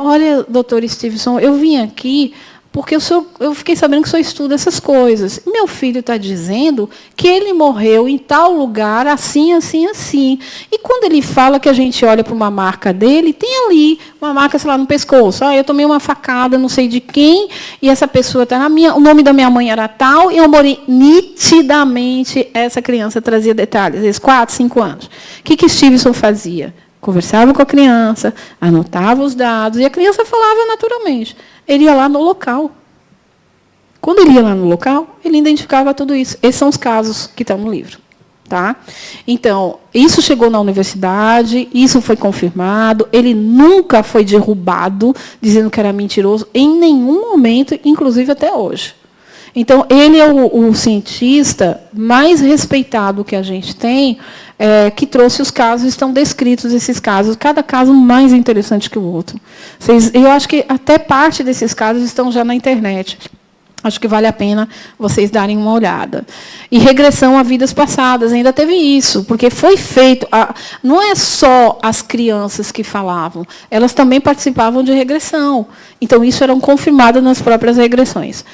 olha, doutor Stevenson, eu vim aqui porque eu fiquei sabendo que o senhor estuda essas coisas. Meu filho está dizendo que ele morreu em tal lugar, assim, assim, assim. E quando ele fala que a gente olha para uma marca dele, tem ali uma marca, sei lá, no pescoço. Eu tomei uma facada, não sei de quem, e essa pessoa está na minha... O nome da minha mãe era tal, e eu morei nitidamente. Essa criança trazia detalhes, esses 4, 5 anos. O que Stevenson fazia? Conversava com a criança, anotava os dados, e a criança falava naturalmente. Ele ia lá no local. Quando ele ia lá no local, ele identificava tudo isso. Esses são os casos que estão no livro. Tá? Então, isso chegou na universidade, isso foi confirmado, ele nunca foi derrubado, dizendo que era mentiroso, em nenhum momento, inclusive até hoje. Então, ele é o cientista mais respeitado que a gente tem, que trouxe os casos, estão descritos esses casos, cada caso mais interessante que o outro. Eu acho que até parte desses casos estão já na internet. Acho que vale a pena vocês darem uma olhada. E regressão a vidas passadas, ainda teve isso, porque foi feito... Não é só as crianças que falavam, elas também participavam de regressão. Então, isso era confirmado nas próprias regressões.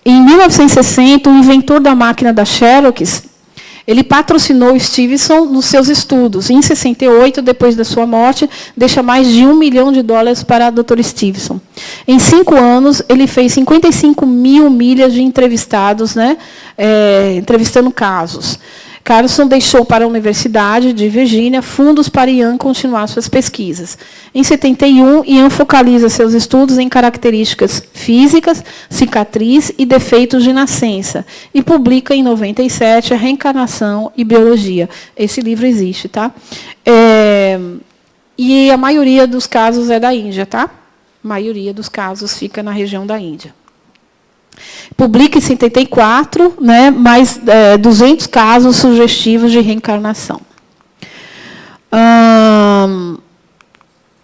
Em 1960, o inventor da máquina da Xerox, ele patrocinou o Stevenson nos seus estudos. Em 68, depois da sua morte, deixa mais de $1 milhão para o Dr. Stevenson. Em 5 anos, ele fez 55 mil milhas de entrevistados, né, entrevistando casos. Carlson deixou para a Universidade de Virgínia fundos para Ian continuar suas pesquisas. Em 71, Ian focaliza seus estudos em características físicas, cicatriz e defeitos de nascença. E publica em 97 a Reencarnação e Biologia. Esse livro existe, tá? E a maioria dos casos é da Índia, tá? A maioria dos casos fica na região da Índia. Publica em 74, né, mais 200 casos sugestivos de reencarnação.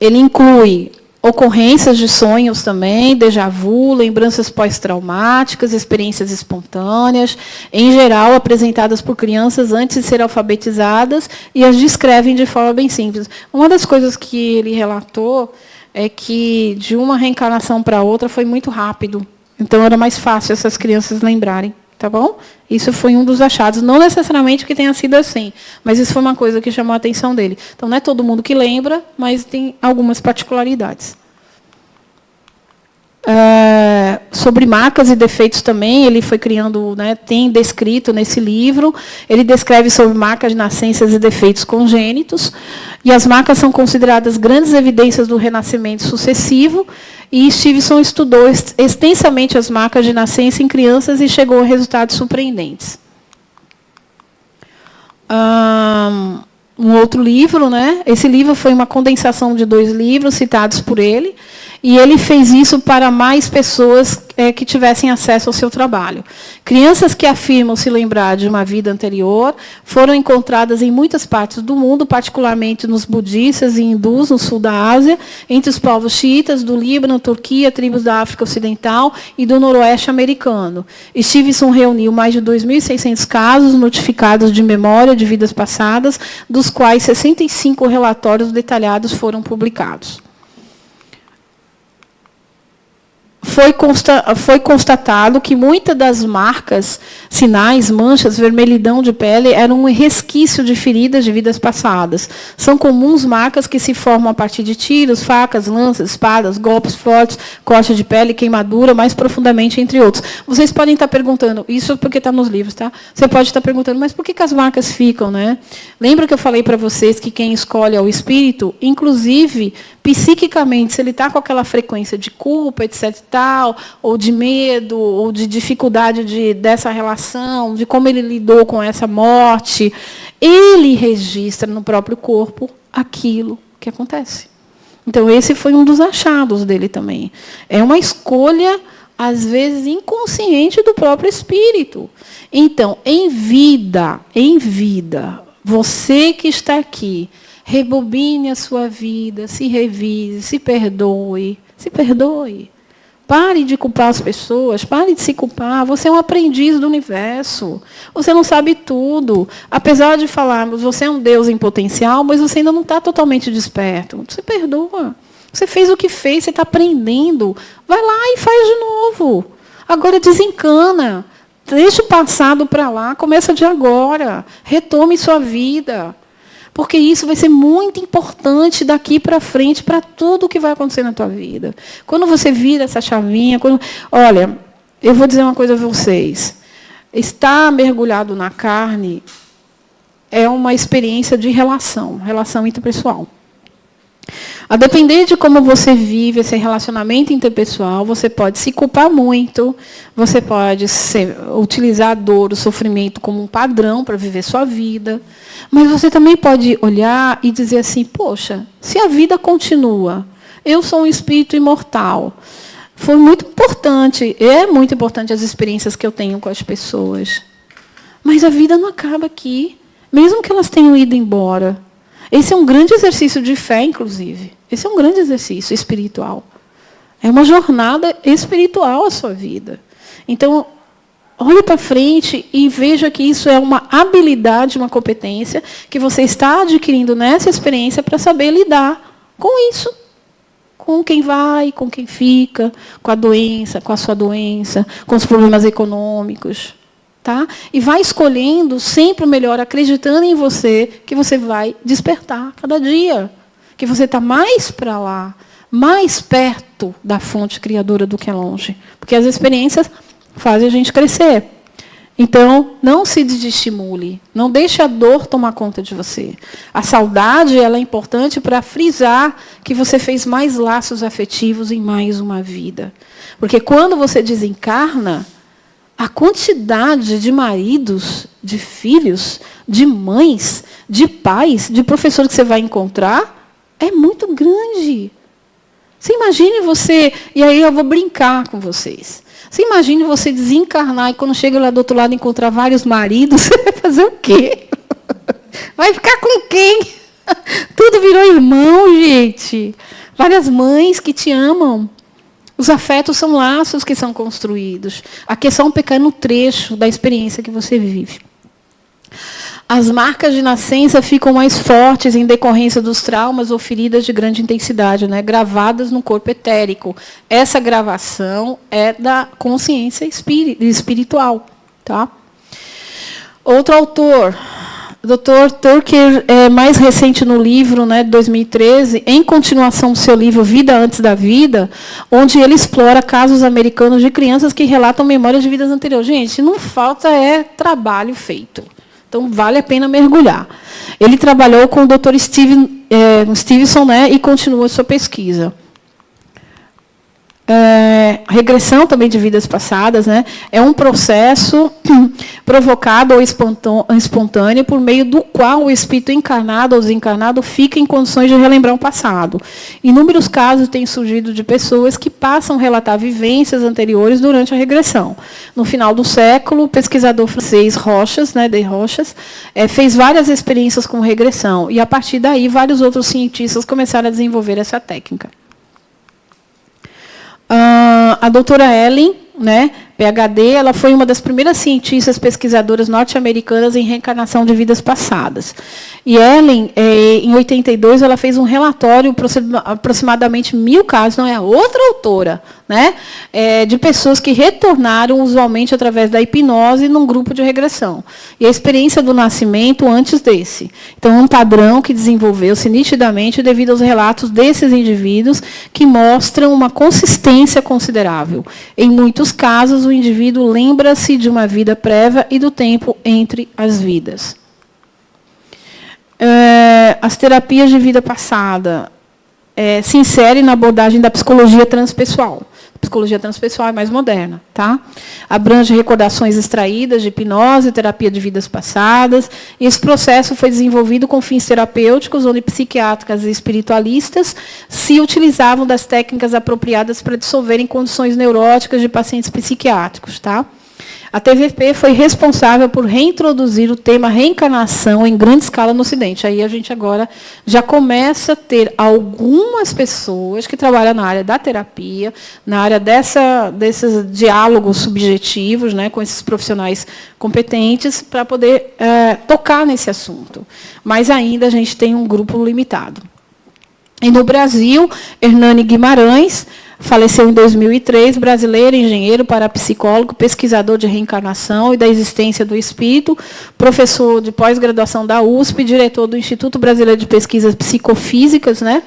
Ele inclui ocorrências de sonhos também, déjà vu, lembranças pós-traumáticas, experiências espontâneas, em geral apresentadas por crianças antes de serem alfabetizadas, e as descrevem de forma bem simples. Uma das coisas que ele relatou é que de uma reencarnação para outra foi muito rápido. Então, era mais fácil essas crianças lembrarem, tá bom? Isso foi um dos achados. Não necessariamente que tenha sido assim, mas isso foi uma coisa que chamou a atenção dele. Então, não é todo mundo que lembra, mas tem algumas particularidades. sobre marcas e defeitos também, ele foi criando, né, tem descrito nesse livro, ele descreve sobre marcas de nascenças e defeitos congênitos, e as marcas são consideradas grandes evidências do renascimento sucessivo, e Stevenson estudou extensamente as marcas de nascença em crianças e chegou a resultados surpreendentes. Um outro livro, né? Esse livro foi uma condensação de 2 livros citados por ele, e ele fez isso para mais pessoas que tivessem acesso ao seu trabalho. Crianças que afirmam se lembrar de uma vida anterior foram encontradas em muitas partes do mundo, particularmente nos budistas e hindus, no sul da Ásia, entre os povos xiitas, do Líbano, Turquia, tribos da África Ocidental e do Noroeste americano. Stevenson reuniu mais de 2.600 casos notificados de memória de vidas passadas, dos quais 65 relatórios detalhados foram publicados. Foi constatado que muitas das marcas, sinais, manchas, vermelhidão de pele eram um resquício de feridas de vidas passadas. São comuns marcas que se formam a partir de tiros, facas, lanças, espadas, golpes fortes, corte de pele, queimadura, mais profundamente, entre outros. Vocês podem estar perguntando, isso porque está nos livros, tá? Você pode estar perguntando, mas por que as marcas ficam, né? Lembra que eu falei para vocês que quem escolhe é o espírito? Inclusive, psiquicamente, se ele está com aquela frequência de culpa, etc. e tal, ou de medo, ou de dificuldade dessa relação, de como ele lidou com essa morte, ele registra no próprio corpo aquilo que acontece. Então, esse foi um dos achados dele também. É uma escolha, às vezes, inconsciente do próprio espírito. Então, em vida, você que está aqui, rebobine a sua vida, se revise, se perdoe. Pare de culpar as pessoas, pare de se culpar. Você é um aprendiz do universo. Você não sabe tudo. Apesar de falarmos, você é um Deus em potencial, mas você ainda não está totalmente desperto. Você perdoa. Você fez o que fez, você está aprendendo. Vai lá e faz de novo. Agora desencana. Deixa o passado para lá, começa de agora. Retome sua vida. Porque isso vai ser muito importante daqui para frente, para tudo o que vai acontecer na tua vida. Quando você vira essa chavinha... Olha, eu vou dizer uma coisa a vocês. Estar mergulhado na carne é uma experiência de relação interpessoal. A depender de como você vive esse relacionamento interpessoal, você pode se culpar muito, você pode utilizar a dor, o sofrimento como um padrão para viver sua vida, mas você também pode olhar e dizer assim, poxa, se a vida continua, eu sou um espírito imortal. Foi muito importante, é muito importante as experiências que eu tenho com as pessoas. Mas a vida não acaba aqui, mesmo que elas tenham ido embora. Esse é um grande exercício de fé, inclusive. Esse é um grande exercício espiritual. É uma jornada espiritual a sua vida. Então, olhe para frente e veja que isso é uma habilidade, uma competência que você está adquirindo nessa experiência para saber lidar com isso. Com quem vai, com quem fica, com a doença, com a sua doença, com os problemas econômicos. Tá? E vai escolhendo sempre o melhor, acreditando em você, que você vai despertar cada dia. Que você está mais para lá, mais perto da fonte criadora do que é longe. Porque as experiências fazem a gente crescer. Então, não se desestimule. Não deixe a dor tomar conta de você. A saudade ela é importante para frisar que você fez mais laços afetivos em mais uma vida. Porque quando você desencarna, a quantidade de maridos, de filhos, de mães, de pais, de professores que você vai encontrar é muito grande. Você imagine você, e aí eu vou brincar com vocês. Você imagine você desencarnar e quando chega lá do outro lado encontrar vários maridos, você vai fazer o quê? Vai ficar com quem? Tudo virou irmão, gente. Várias mães que te amam. Os afetos são laços que são construídos. Aqui é só um pequeno trecho da experiência que você vive. As marcas de nascença ficam mais fortes em decorrência dos traumas ou feridas de grande intensidade, né, gravadas no corpo etérico. Essa gravação é da consciência espiritual. Tá? Outro autor, Dr. Turker, mais recente no livro, né, de 2013, em continuação do seu livro Vida Antes da Vida, onde ele explora casos americanos de crianças que relatam memórias de vidas anteriores. Gente, não falta trabalho feito. Então, vale a pena mergulhar. Ele trabalhou com o Dr. Stevenson, né, e continua a sua pesquisa. Regressão também de vidas passadas, né, é um processo provocado ou espontâneo por meio do qual o espírito encarnado ou desencarnado fica em condições de relembrar o passado. Inúmeros casos têm surgido de pessoas que passam a relatar vivências anteriores durante a regressão. No final do século, o pesquisador francês Rochas, né, de Rochas, fez várias experiências com regressão e, a partir daí, vários outros cientistas começaram a desenvolver essa técnica. A doutora Ellen, né, PhD, ela foi uma das primeiras cientistas pesquisadoras norte-americanas em reencarnação de vidas passadas. E Ellen, em 82, ela fez um relatório, aproximadamente 1000 casos, não é a outra autora, né, de pessoas que retornaram usualmente através da hipnose num grupo de regressão. E a experiência do nascimento antes desse. Então, um padrão que desenvolveu-se nitidamente devido aos relatos desses indivíduos que mostram uma consistência considerável. Em muitos casos, o indivíduo lembra-se de uma vida prévia e do tempo entre as vidas. As terapias de vida passada se inserem na abordagem da psicologia transpessoal. A psicologia transpessoal é mais moderna, tá? Abrange recordações extraídas de hipnose, terapia de vidas passadas. Esse processo foi desenvolvido com fins terapêuticos, onde psiquiatras e espiritualistas se utilizavam das técnicas apropriadas para dissolverem condições neuróticas de pacientes psiquiátricos, tá? A TVP foi responsável por reintroduzir o tema reencarnação em grande escala no Ocidente. Aí a gente agora já começa a ter algumas pessoas que trabalham na área da terapia, na área desses diálogos subjetivos, né, com esses profissionais competentes, para poder tocar nesse assunto. Mas ainda a gente tem um grupo limitado. E no Brasil, Hernani Guimarães, faleceu em 2003, brasileiro, engenheiro, parapsicólogo, pesquisador de reencarnação e da existência do espírito, professor de pós-graduação da USP, diretor do Instituto Brasileiro de Pesquisas Psicofísicas, né?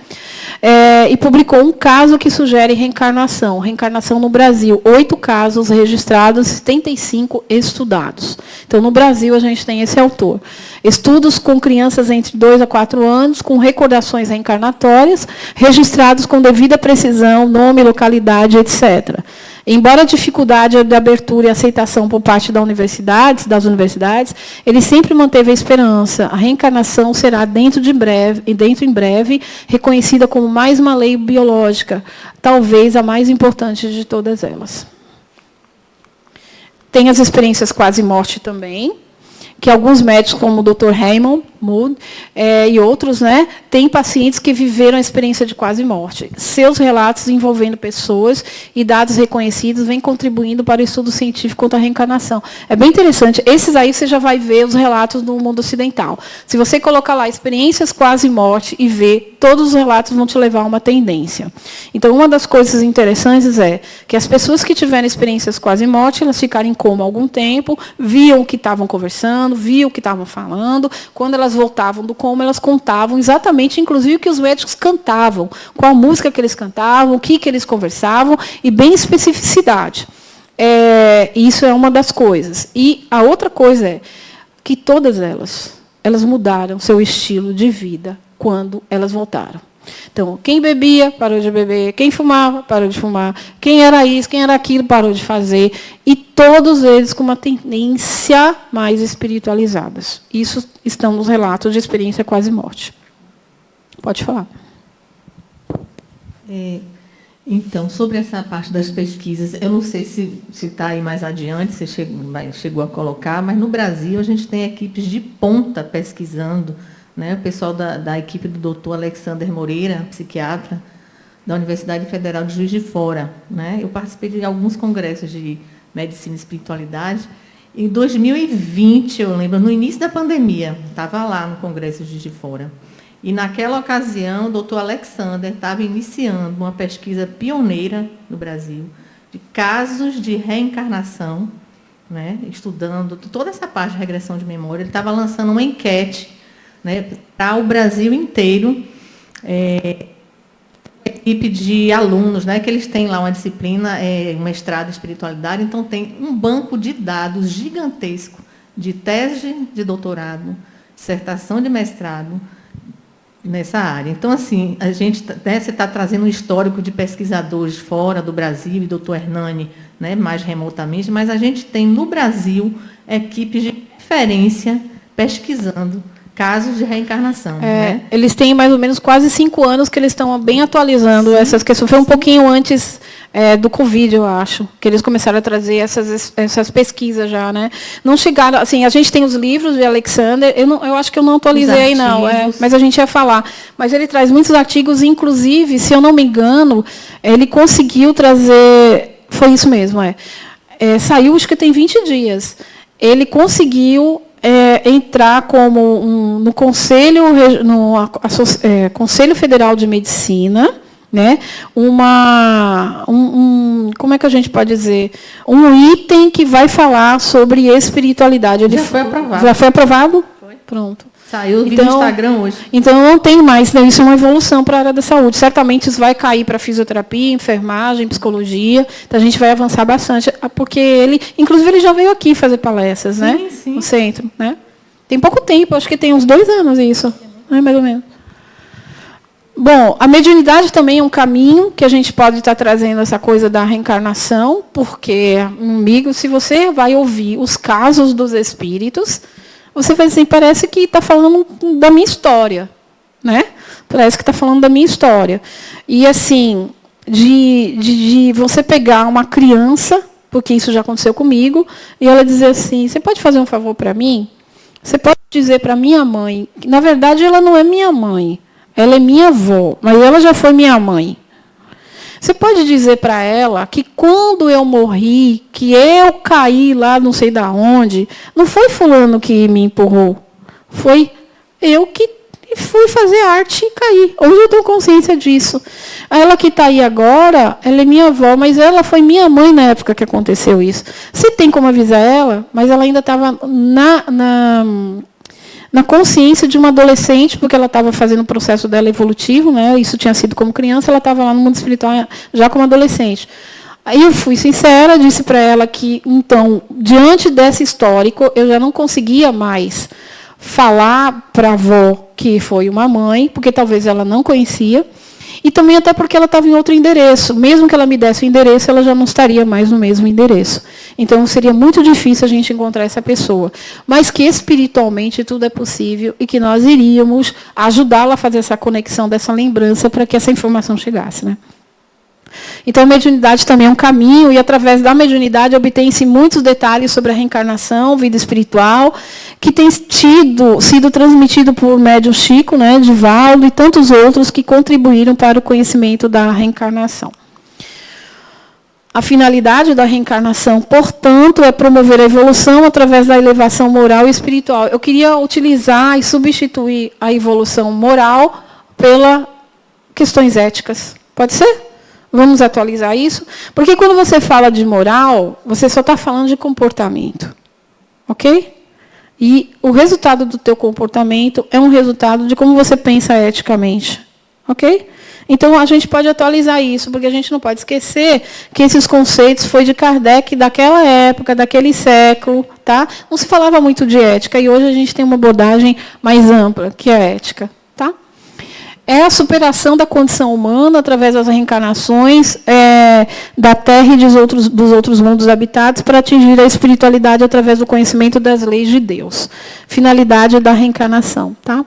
E publicou um caso que sugere reencarnação. Reencarnação no Brasil, 8 casos registrados, 75 estudados. Então, no Brasil, a gente tem esse autor. Estudos com crianças entre 2 a 4 anos, com recordações reencarnatórias, registrados com devida precisão, nome, localidade, etc. Embora a dificuldade de abertura e aceitação por parte das universidades, ele sempre manteve a esperança. A reencarnação será dentro em breve reconhecida como mais uma lei biológica, talvez a mais importante de todas elas. Tem as experiências quase-morte também, que alguns médicos, como o Dr. Raymond Mood e outros, né, têm pacientes que viveram a experiência de quase morte. Seus relatos envolvendo pessoas e dados reconhecidos vêm contribuindo para o estudo científico contra a reencarnação. É bem interessante. Esses aí você já vai ver os relatos do mundo ocidental. Se você colocar lá experiências quase morte e ver, todos os relatos vão te levar a uma tendência. Então, uma das coisas interessantes é que as pessoas que tiveram experiências quase morte, elas ficaram em coma há algum tempo, viam o que estavam conversando, viam o que estavam falando. Quando elas voltavam do coma, elas contavam exatamente, inclusive, o que os médicos cantavam, qual música que eles cantavam, o que eles conversavam, e bem especificidade. Isso é uma das coisas. E a outra coisa é que todas elas mudaram seu estilo de vida quando elas voltaram. Então, quem bebia, parou de beber. Quem fumava, parou de fumar. Quem era isso, quem era aquilo, parou de fazer. E todos eles com uma tendência mais espiritualizadas. Isso estão nos relatos de experiência quase morte. Pode falar. Então, sobre essa parte das pesquisas, eu não sei se está aí mais adiante, você chegou a colocar, mas no Brasil a gente tem equipes de ponta pesquisando, né? O pessoal da equipe do doutor Alexander Moreira, psiquiatra, da Universidade Federal de Juiz de Fora, né? Eu participei de alguns congressos de medicina e espiritualidade. Em 2020, eu lembro, no início da pandemia, estava lá no congresso de Juiz de Fora. E, naquela ocasião, o doutor Alexander estava iniciando uma pesquisa pioneira no Brasil de casos de reencarnação né, estudando toda essa parte de regressão de memória. Ele estava lançando uma enquete, né, para o Brasil inteiro, equipe de alunos, né, que eles têm lá uma disciplina, um mestrado em espiritualidade, então tem um banco de dados gigantesco de tese de doutorado, dissertação de mestrado nessa área. Então, assim, a gente, né, você está trazendo um histórico de pesquisadores fora do Brasil, e doutor Hernani, né, mais remotamente, mas a gente tem no Brasil equipes de referência pesquisando casos de reencarnação. Né? Eles têm mais ou menos quase 5 anos que eles estão bem atualizando essas questões. Foi um pouquinho antes do Covid, eu acho, que eles começaram a trazer essas pesquisas já, né? Não chegaram, assim, a gente tem os livros de Alexander, eu acho que eu não atualizei, não, mas a gente ia falar. Mas ele traz muitos artigos, inclusive, se eu não me engano, ele conseguiu trazer, foi isso mesmo, saiu, acho que tem 20 dias. Ele conseguiu entrar como no Conselho, Conselho Federal de Medicina, né? Como é que a gente pode dizer? Um item que vai falar sobre espiritualidade. Ele foi aprovado. Já foi aprovado? Foi. Pronto. Saiu no Instagram hoje. Então, não tem mais, né? Isso é uma evolução para a área da saúde. Certamente isso vai cair para fisioterapia, enfermagem, psicologia. Então, a gente vai avançar bastante, porque ele, inclusive, ele já veio aqui fazer palestras, né? Sim. No centro, né? Tem pouco tempo, acho que tem uns 2 anos isso, né? Mais ou menos. Bom, a mediunidade também é um caminho que a gente pode estar trazendo essa coisa da reencarnação, porque, amigo, se você vai ouvir os casos dos espíritos, você vai dizer, parece que está falando da minha história, né? Parece que está falando da minha história. E, assim, de você pegar uma criança, porque isso já aconteceu comigo, e ela dizer assim, você pode fazer um favor para mim? Você pode dizer para minha mãe, que, na verdade, ela não é minha mãe, ela é minha avó, mas ela já foi minha mãe. Você pode dizer para ela que quando eu morri, que eu caí lá não sei da onde, não foi fulano que me empurrou, foi eu que fui fazer arte e caí. Hoje eu tenho consciência disso. Ela que está aí agora, ela é minha avó, mas ela foi minha mãe na época que aconteceu isso. Você tem como avisar ela, mas ela ainda estava na consciência de uma adolescente, porque ela estava fazendo o processo dela evolutivo, né? Isso tinha sido como criança, ela estava lá no mundo espiritual já como adolescente. Aí eu fui sincera, disse para ela que, então, diante desse histórico, eu já não conseguia mais falar para a avó que foi uma mãe, porque talvez ela não conhecia, e também até porque ela estava em outro endereço. Mesmo que ela me desse o endereço, ela já não estaria mais no mesmo endereço. Então, seria muito difícil a gente encontrar essa pessoa. Mas que espiritualmente tudo é possível e que nós iríamos ajudá-la a fazer essa conexão dessa lembrança para que essa informação chegasse, né? Então, a mediunidade também é um caminho, e através da mediunidade obtém-se muitos detalhes sobre a reencarnação, vida espiritual, que tem sido transmitido por médium Chico, né, Divaldo, e tantos outros que contribuíram para o conhecimento da reencarnação. A finalidade da reencarnação, portanto, é promover a evolução através da elevação moral e espiritual. Eu queria utilizar e substituir a evolução moral pelas questões éticas. Pode ser? Vamos atualizar isso? Porque quando você fala de moral, você só está falando de comportamento. Ok? E o resultado do teu comportamento é um resultado de como você pensa eticamente. Ok? Então, a gente pode atualizar isso, porque a gente não pode esquecer que esses conceitos foi de Kardec daquela época, daquele século. Tá? Não se falava muito de ética, e hoje a gente tem uma abordagem mais ampla, que é a ética. Tá? É a superação da condição humana através das reencarnações da Terra e dos outros mundos habitados para atingir a espiritualidade através do conhecimento das leis de Deus. Finalidade da reencarnação. Tá?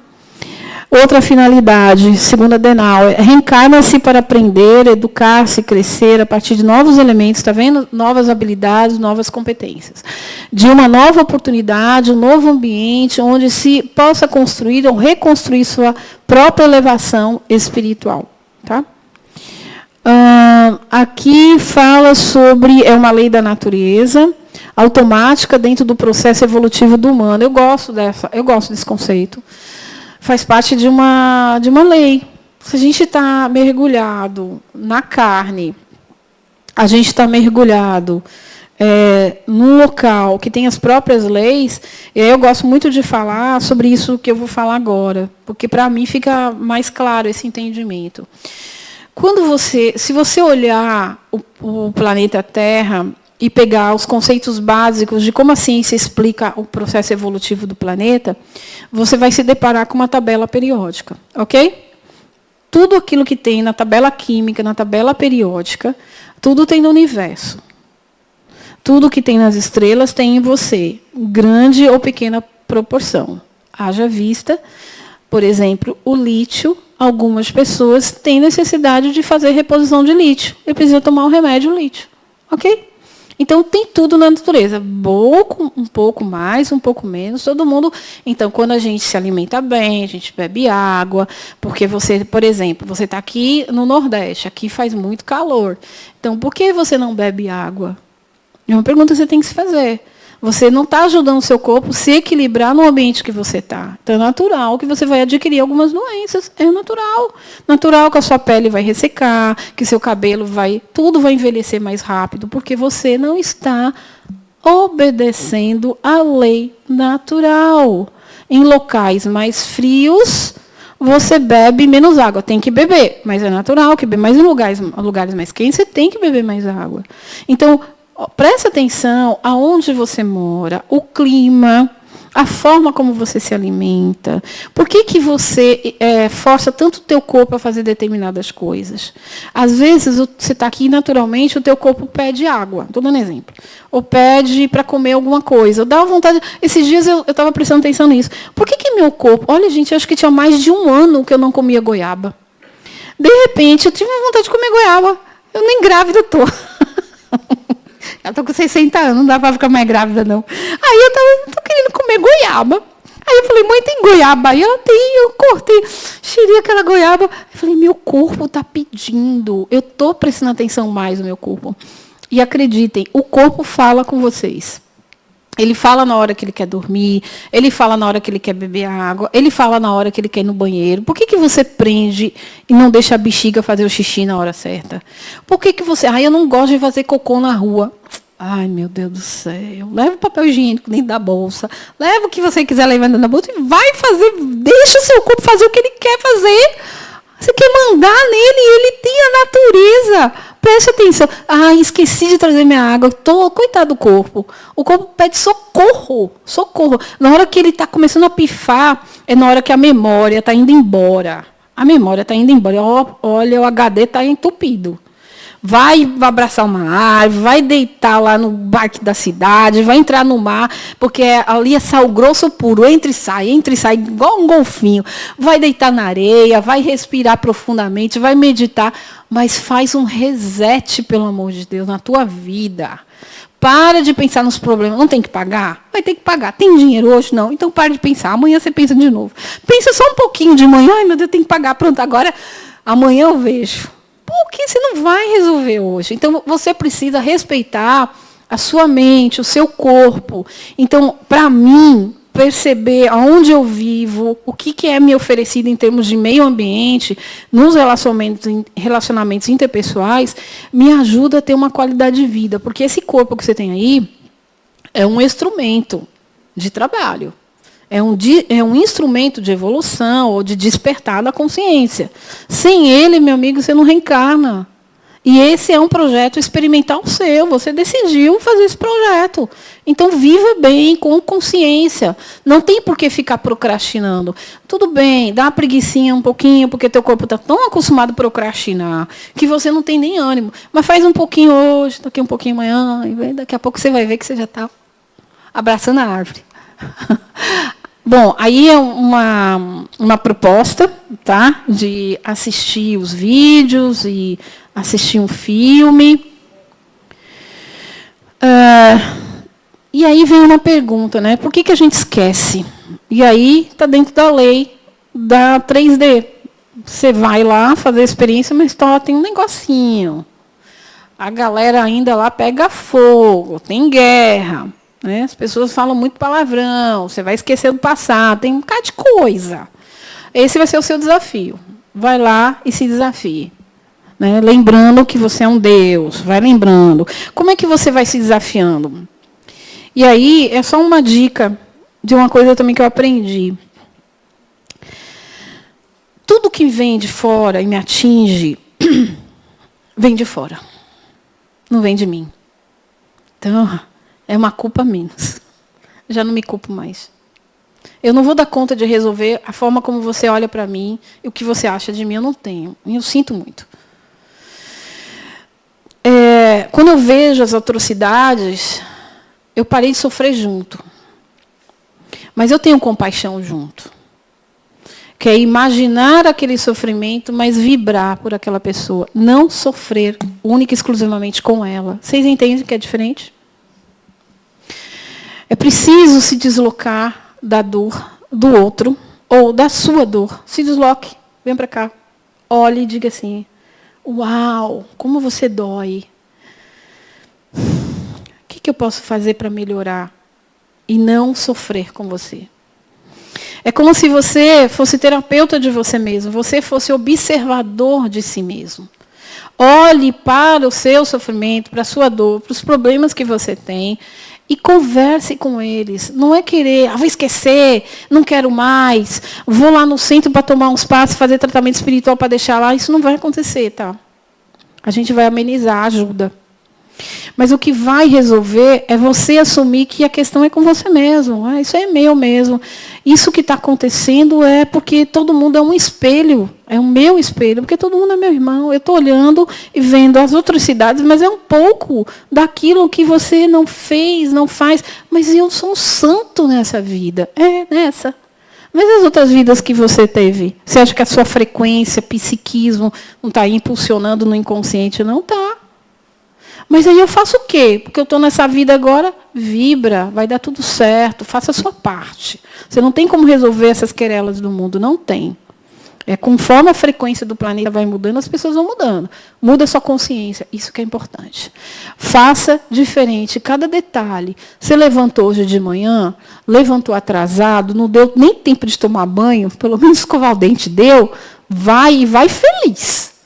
Outra finalidade, segundo Adenauer, reencarna-se para aprender, educar-se, crescer a partir de novos elementos, está vendo? Novas habilidades, novas competências. De uma nova oportunidade, um novo ambiente onde se possa construir ou reconstruir sua própria elevação espiritual. Tá? Aqui fala sobre, é uma lei da natureza, automática dentro do processo evolutivo do humano. Eu gosto desse conceito. Faz parte de uma lei. Se a gente está mergulhado na carne, a gente está mergulhado num local que tem as próprias leis, eu gosto muito de falar sobre isso que eu vou falar agora, porque para mim fica mais claro esse entendimento. Se você olhar o planeta Terra e pegar os conceitos básicos de como a ciência explica o processo evolutivo do planeta, você vai se deparar com uma tabela periódica, ok? Tudo aquilo que tem na tabela química, na tabela periódica, tudo tem no universo. Tudo que tem nas estrelas tem em você, grande ou pequena proporção. Haja vista, por exemplo, o lítio. Algumas pessoas têm necessidade de fazer reposição de lítio e precisam tomar um remédio lítio. Ok? Então, tem tudo na natureza. Um pouco mais, um pouco menos, todo mundo. Então, quando a gente se alimenta bem, a gente bebe água, porque você, por exemplo, você está aqui no Nordeste, aqui faz muito calor. Então, por que você não bebe água? É uma pergunta que você tem que se fazer. Você não está ajudando o seu corpo a se equilibrar no ambiente que você está. Então, é natural que você vai adquirir algumas doenças. É natural. Natural que a sua pele vai ressecar, que seu cabelo tudo vai envelhecer mais rápido, porque você não está obedecendo à lei natural. Em locais mais frios, você bebe menos água. Tem que beber, mas é natural que beber. Mas em lugares mais quentes, você tem que beber mais água. Então, preste atenção aonde você mora, o clima, a forma como você se alimenta. Por que você força tanto o teu corpo a fazer determinadas coisas? Às vezes, você está aqui naturalmente, o teu corpo pede água. Estou dando exemplo. Ou pede para comer alguma coisa. Dá vontade. Esses dias eu estava prestando atenção nisso. Por que meu corpo... Olha, gente, eu acho que tinha mais de 1 ano que eu não comia goiaba. De repente, eu tive vontade de comer goiaba. Eu nem grávida estou. Eu estou com 60 anos, não dá para ficar mais grávida, não. Aí eu estou querendo comer goiaba. Aí eu falei, mãe, tem goiaba? Aí ela tem, eu cortei, cheirei aquela goiaba. Eu falei, meu corpo está pedindo. Eu estou prestando atenção mais no meu corpo. E acreditem, o corpo fala com vocês. Ele fala na hora que ele quer dormir, ele fala na hora que ele quer beber água, ele fala na hora que ele quer ir no banheiro. Por que você prende e não deixa a bexiga fazer o xixi na hora certa? Por que você... eu não gosto de fazer cocô na rua. Ai, meu Deus do céu. Leva o papel higiênico dentro da bolsa. Leva o que você quiser levar dentro da bolsa e vai fazer. Deixa o seu corpo fazer o que ele quer fazer. Você quer mandar nele e ele tem a natureza. Preste atenção. Esqueci de trazer minha água. Coitado do corpo. O corpo pede socorro. Socorro. Na hora que ele está começando a pifar, é na hora que a memória está indo embora. A memória está indo embora. Olha, o HD está entupido. Vai abraçar uma árvore, vai deitar lá no barco da cidade, vai entrar no mar, porque ali é sal grosso puro, entra e sai, igual um golfinho. Vai deitar na areia, vai respirar profundamente, vai meditar, mas faz um reset, pelo amor de Deus, na tua vida. Para de pensar nos problemas. Não tem que pagar? Vai ter que pagar. Tem dinheiro hoje? Não. Então, para de pensar. Amanhã você pensa de novo. Pensa só um pouquinho de manhã. Ai, meu Deus, tem que pagar. Pronto, agora, amanhã eu vejo. Porque você não vai resolver hoje. Então, você precisa respeitar a sua mente, o seu corpo. Então, para mim, perceber aonde eu vivo, o que é me oferecido em termos de meio ambiente, nos relacionamentos interpessoais, me ajuda a ter uma qualidade de vida. Porque esse corpo que você tem aí é um instrumento de trabalho. É um instrumento de evolução ou de despertar da consciência. Sem ele, meu amigo, você não reencarna. E esse é um projeto experimental seu. Você decidiu fazer esse projeto. Então, viva bem, com consciência. Não tem por que ficar procrastinando. Tudo bem, dá uma preguicinha um pouquinho, porque teu corpo está tão acostumado a procrastinar, que você não tem nem ânimo. Mas faz um pouquinho hoje, daqui um pouquinho amanhã, e daqui a pouco você vai ver que você já está abraçando a árvore. Bom, aí é uma proposta, tá, de assistir os vídeos e assistir um filme. E aí vem uma pergunta, né? Por que a gente esquece? E aí está dentro da lei da 3D. Você vai lá fazer a experiência, mas tem um negocinho. A galera ainda lá pega fogo, tem guerra. Né? As pessoas falam muito palavrão, você vai esquecer do passado, tem um bocado de coisa. Esse vai ser o seu desafio. Vai lá e se desafie. né? Lembrando que você é um Deus, vai lembrando. Como é que você vai se desafiando? E aí, é só uma dica de uma coisa também que eu aprendi. Tudo que vem de fora e me atinge, vem de fora. Não vem de mim. Então, é uma culpa menos. Já não me culpo mais. Eu não vou dar conta de resolver a forma como você olha para mim e o que você acha de mim, eu não tenho. Eu sinto muito. Quando eu vejo as atrocidades, eu parei de sofrer junto. Mas eu tenho compaixão junto. Que é imaginar aquele sofrimento, mas vibrar por aquela pessoa. Não sofrer única e exclusivamente com ela. Vocês entendem que é diferente? É preciso se deslocar da dor do outro, ou da sua dor. Se desloque, vem para cá. Olhe e diga assim, uau, como você dói. O que eu posso fazer para melhorar e não sofrer com você? É como se você fosse terapeuta de você mesmo, você fosse observador de si mesmo. Olhe para o seu sofrimento, para a sua dor, para os problemas que você tem e converse com eles. Não é querer, vou esquecer, não quero mais, vou lá no centro para tomar uns passos, fazer tratamento espiritual para deixar lá. Isso não vai acontecer, tá? A gente vai amenizar, ajuda. Mas o que vai resolver é você assumir que a questão é com você mesmo. Isso é meu mesmo. Isso que está acontecendo é porque todo mundo é um espelho. É o meu espelho, porque todo mundo é meu irmão. Eu estou olhando e vendo as outras cidades, mas é um pouco daquilo que você não fez, não faz. Mas eu sou um santo nessa vida. Nessa. Mas as outras vidas que você teve? Você acha que a sua frequência, psiquismo, não está impulsionando no inconsciente? Não está. Mas aí eu faço o quê? Porque eu estou nessa vida agora, vibra, vai dar tudo certo, faça a sua parte. Você não tem como resolver essas querelas do mundo, não tem. Conforme a frequência do planeta vai mudando, as pessoas vão mudando. Muda a sua consciência, isso que é importante. Faça diferente, cada detalhe. Você levantou hoje de manhã, levantou atrasado, não deu nem tempo de tomar banho, pelo menos escovar o dente deu, vai feliz.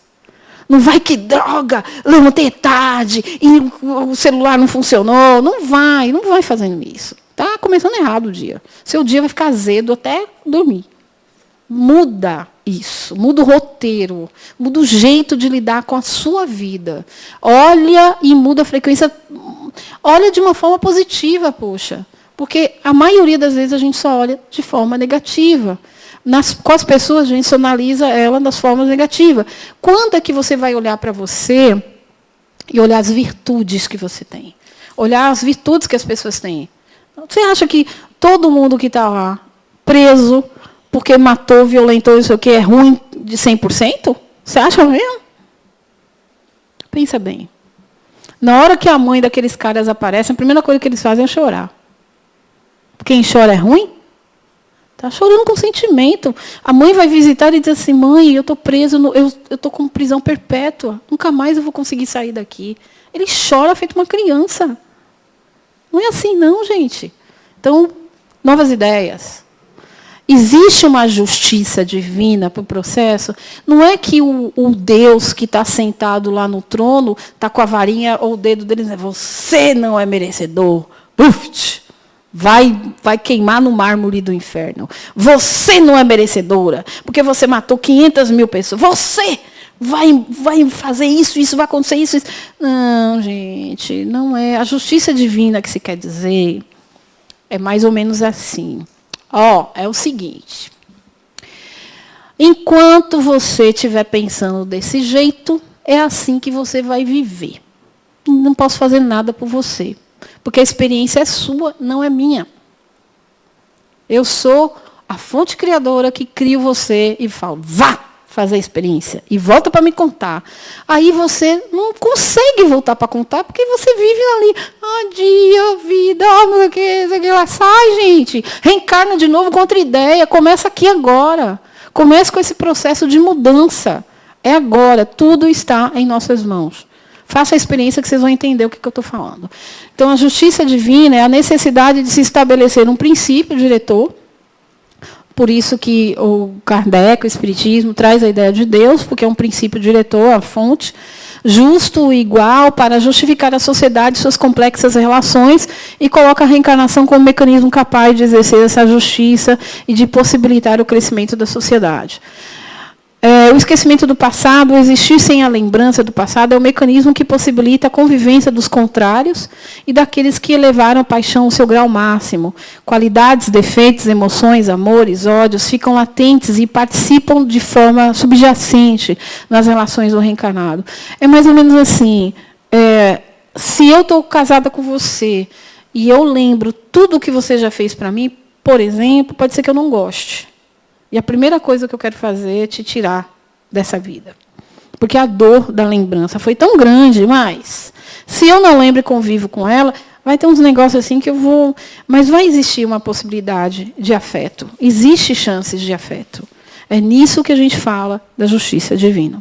Não vai que droga, levantei tarde e o celular não funcionou. Não vai fazendo isso. Está começando errado o dia. Seu dia vai ficar azedo até dormir. Muda isso, muda o roteiro, muda o jeito de lidar com a sua vida. Olha e muda a frequência. Olha de uma forma positiva, poxa. Porque a maioria das vezes a gente só olha de forma negativa. Com as pessoas, a gente só analisa ela das formas negativas. Quando é que você vai olhar para você e olhar as virtudes que você tem? Olhar as virtudes que as pessoas têm. Você acha que todo mundo que está lá preso porque matou, violentou, isso aqui é ruim de 100%? Você acha mesmo? Pensa bem. Na hora que a mãe daqueles caras aparece, a primeira coisa que eles fazem é chorar. Quem chora é ruim? Está chorando com sentimento. A mãe vai visitar e diz assim, mãe, eu estou preso, eu estou com prisão perpétua. Nunca mais eu vou conseguir sair daqui. Ele chora feito uma criança. Não é assim, não, gente. Então, novas ideias. Existe uma justiça divina para o processo. Não é que o Deus que está sentado lá no trono está com a varinha ou o dedo dele e diz, você não é merecedor. Uf! Vai queimar no mármore do inferno. Você não é merecedora, porque você matou 500 mil pessoas. Você vai fazer isso, vai acontecer isso. Não, gente, não é. A justiça divina que se quer dizer é mais ou menos assim. É o seguinte. Enquanto você estiver pensando desse jeito, é assim que você vai viver. Não posso fazer nada por você. Porque a experiência é sua, não é minha. Eu sou a fonte criadora que crio você e falo, vá fazer a experiência. E volta para me contar. Aí você não consegue voltar para contar, porque você vive ali. Dia, vida, isso aqui lá. Sai, gente. Reencarna de novo com outra ideia. Começa aqui agora. Começa com esse processo de mudança. É agora. Tudo está em nossas mãos. Faça a experiência que vocês vão entender o que eu estou falando. Então, a justiça divina é a necessidade de se estabelecer um princípio diretor Por isso que o Kardec, o Espiritismo, traz a ideia de Deus, porque é um princípio diretor, a fonte, justo e igual para justificar a sociedade e suas complexas relações, e coloca a reencarnação como um mecanismo capaz de exercer essa justiça e de possibilitar o crescimento da sociedade. O esquecimento do passado, o existir sem a lembrança do passado, é o mecanismo que possibilita a convivência dos contrários e daqueles que elevaram a paixão ao seu grau máximo. Qualidades, defeitos, emoções, amores, ódios ficam latentes e participam de forma subjacente nas relações do reencarnado. É mais ou menos assim, se eu estou casada com você e eu lembro tudo o que você já fez para mim, por exemplo, pode ser que eu não goste. E a primeira coisa que eu quero fazer é te tirar dessa vida. Porque a dor da lembrança foi tão grande, mas se eu não lembro e convivo com ela, vai ter uns negócios assim que eu vou... Mas vai existir uma possibilidade de afeto. Existe chances de afeto. É nisso que a gente fala da justiça divina.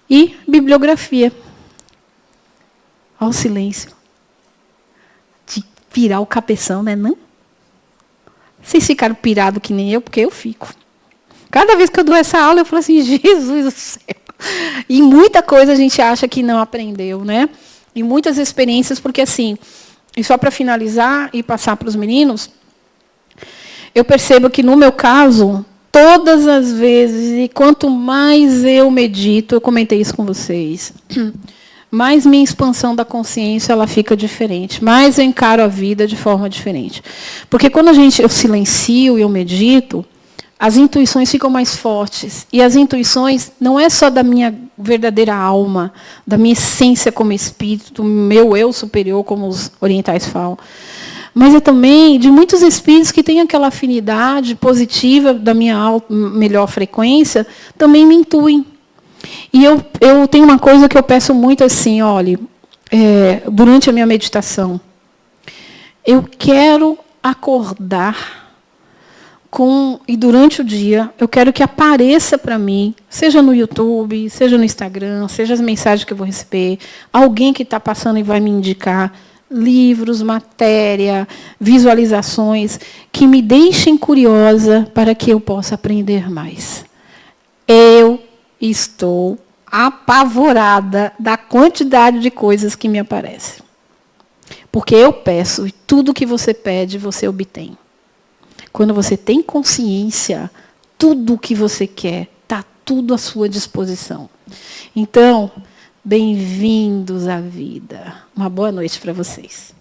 E bibliografia. Olha o silêncio. De pirar o cabeção, né? Não? Vocês ficaram pirados que nem eu, porque eu fico. Cada vez que eu dou essa aula, eu falo assim, Jesus do céu. E muita coisa a gente acha que não aprendeu, né? E muitas experiências, porque assim, e só para finalizar e passar para os meninos, eu percebo que no meu caso, todas as vezes, e quanto mais eu medito, eu comentei isso com vocês, mais minha expansão da consciência ela fica diferente, mais eu encaro a vida de forma diferente. Porque quando eu silencio e eu medito, as intuições ficam mais fortes. E as intuições não é só da minha verdadeira alma, da minha essência como espírito, do meu eu superior, como os orientais falam, mas é também de muitos espíritos que têm aquela afinidade positiva da minha melhor frequência, também me intuem. E eu tenho uma coisa que eu peço muito assim, olha, durante a minha meditação, eu quero acordar e durante o dia, eu quero que apareça para mim, seja no YouTube, seja no Instagram, seja as mensagens que eu vou receber, alguém que está passando e vai me indicar livros, matéria, visualizações, que me deixem curiosa para que eu possa aprender mais. Eu estou apavorada da quantidade de coisas que me aparecem. Porque eu peço, e tudo que você pede, você obtém. Quando você tem consciência, tudo o que você quer, está tudo à sua disposição. Então, bem-vindos à vida. Uma boa noite para vocês.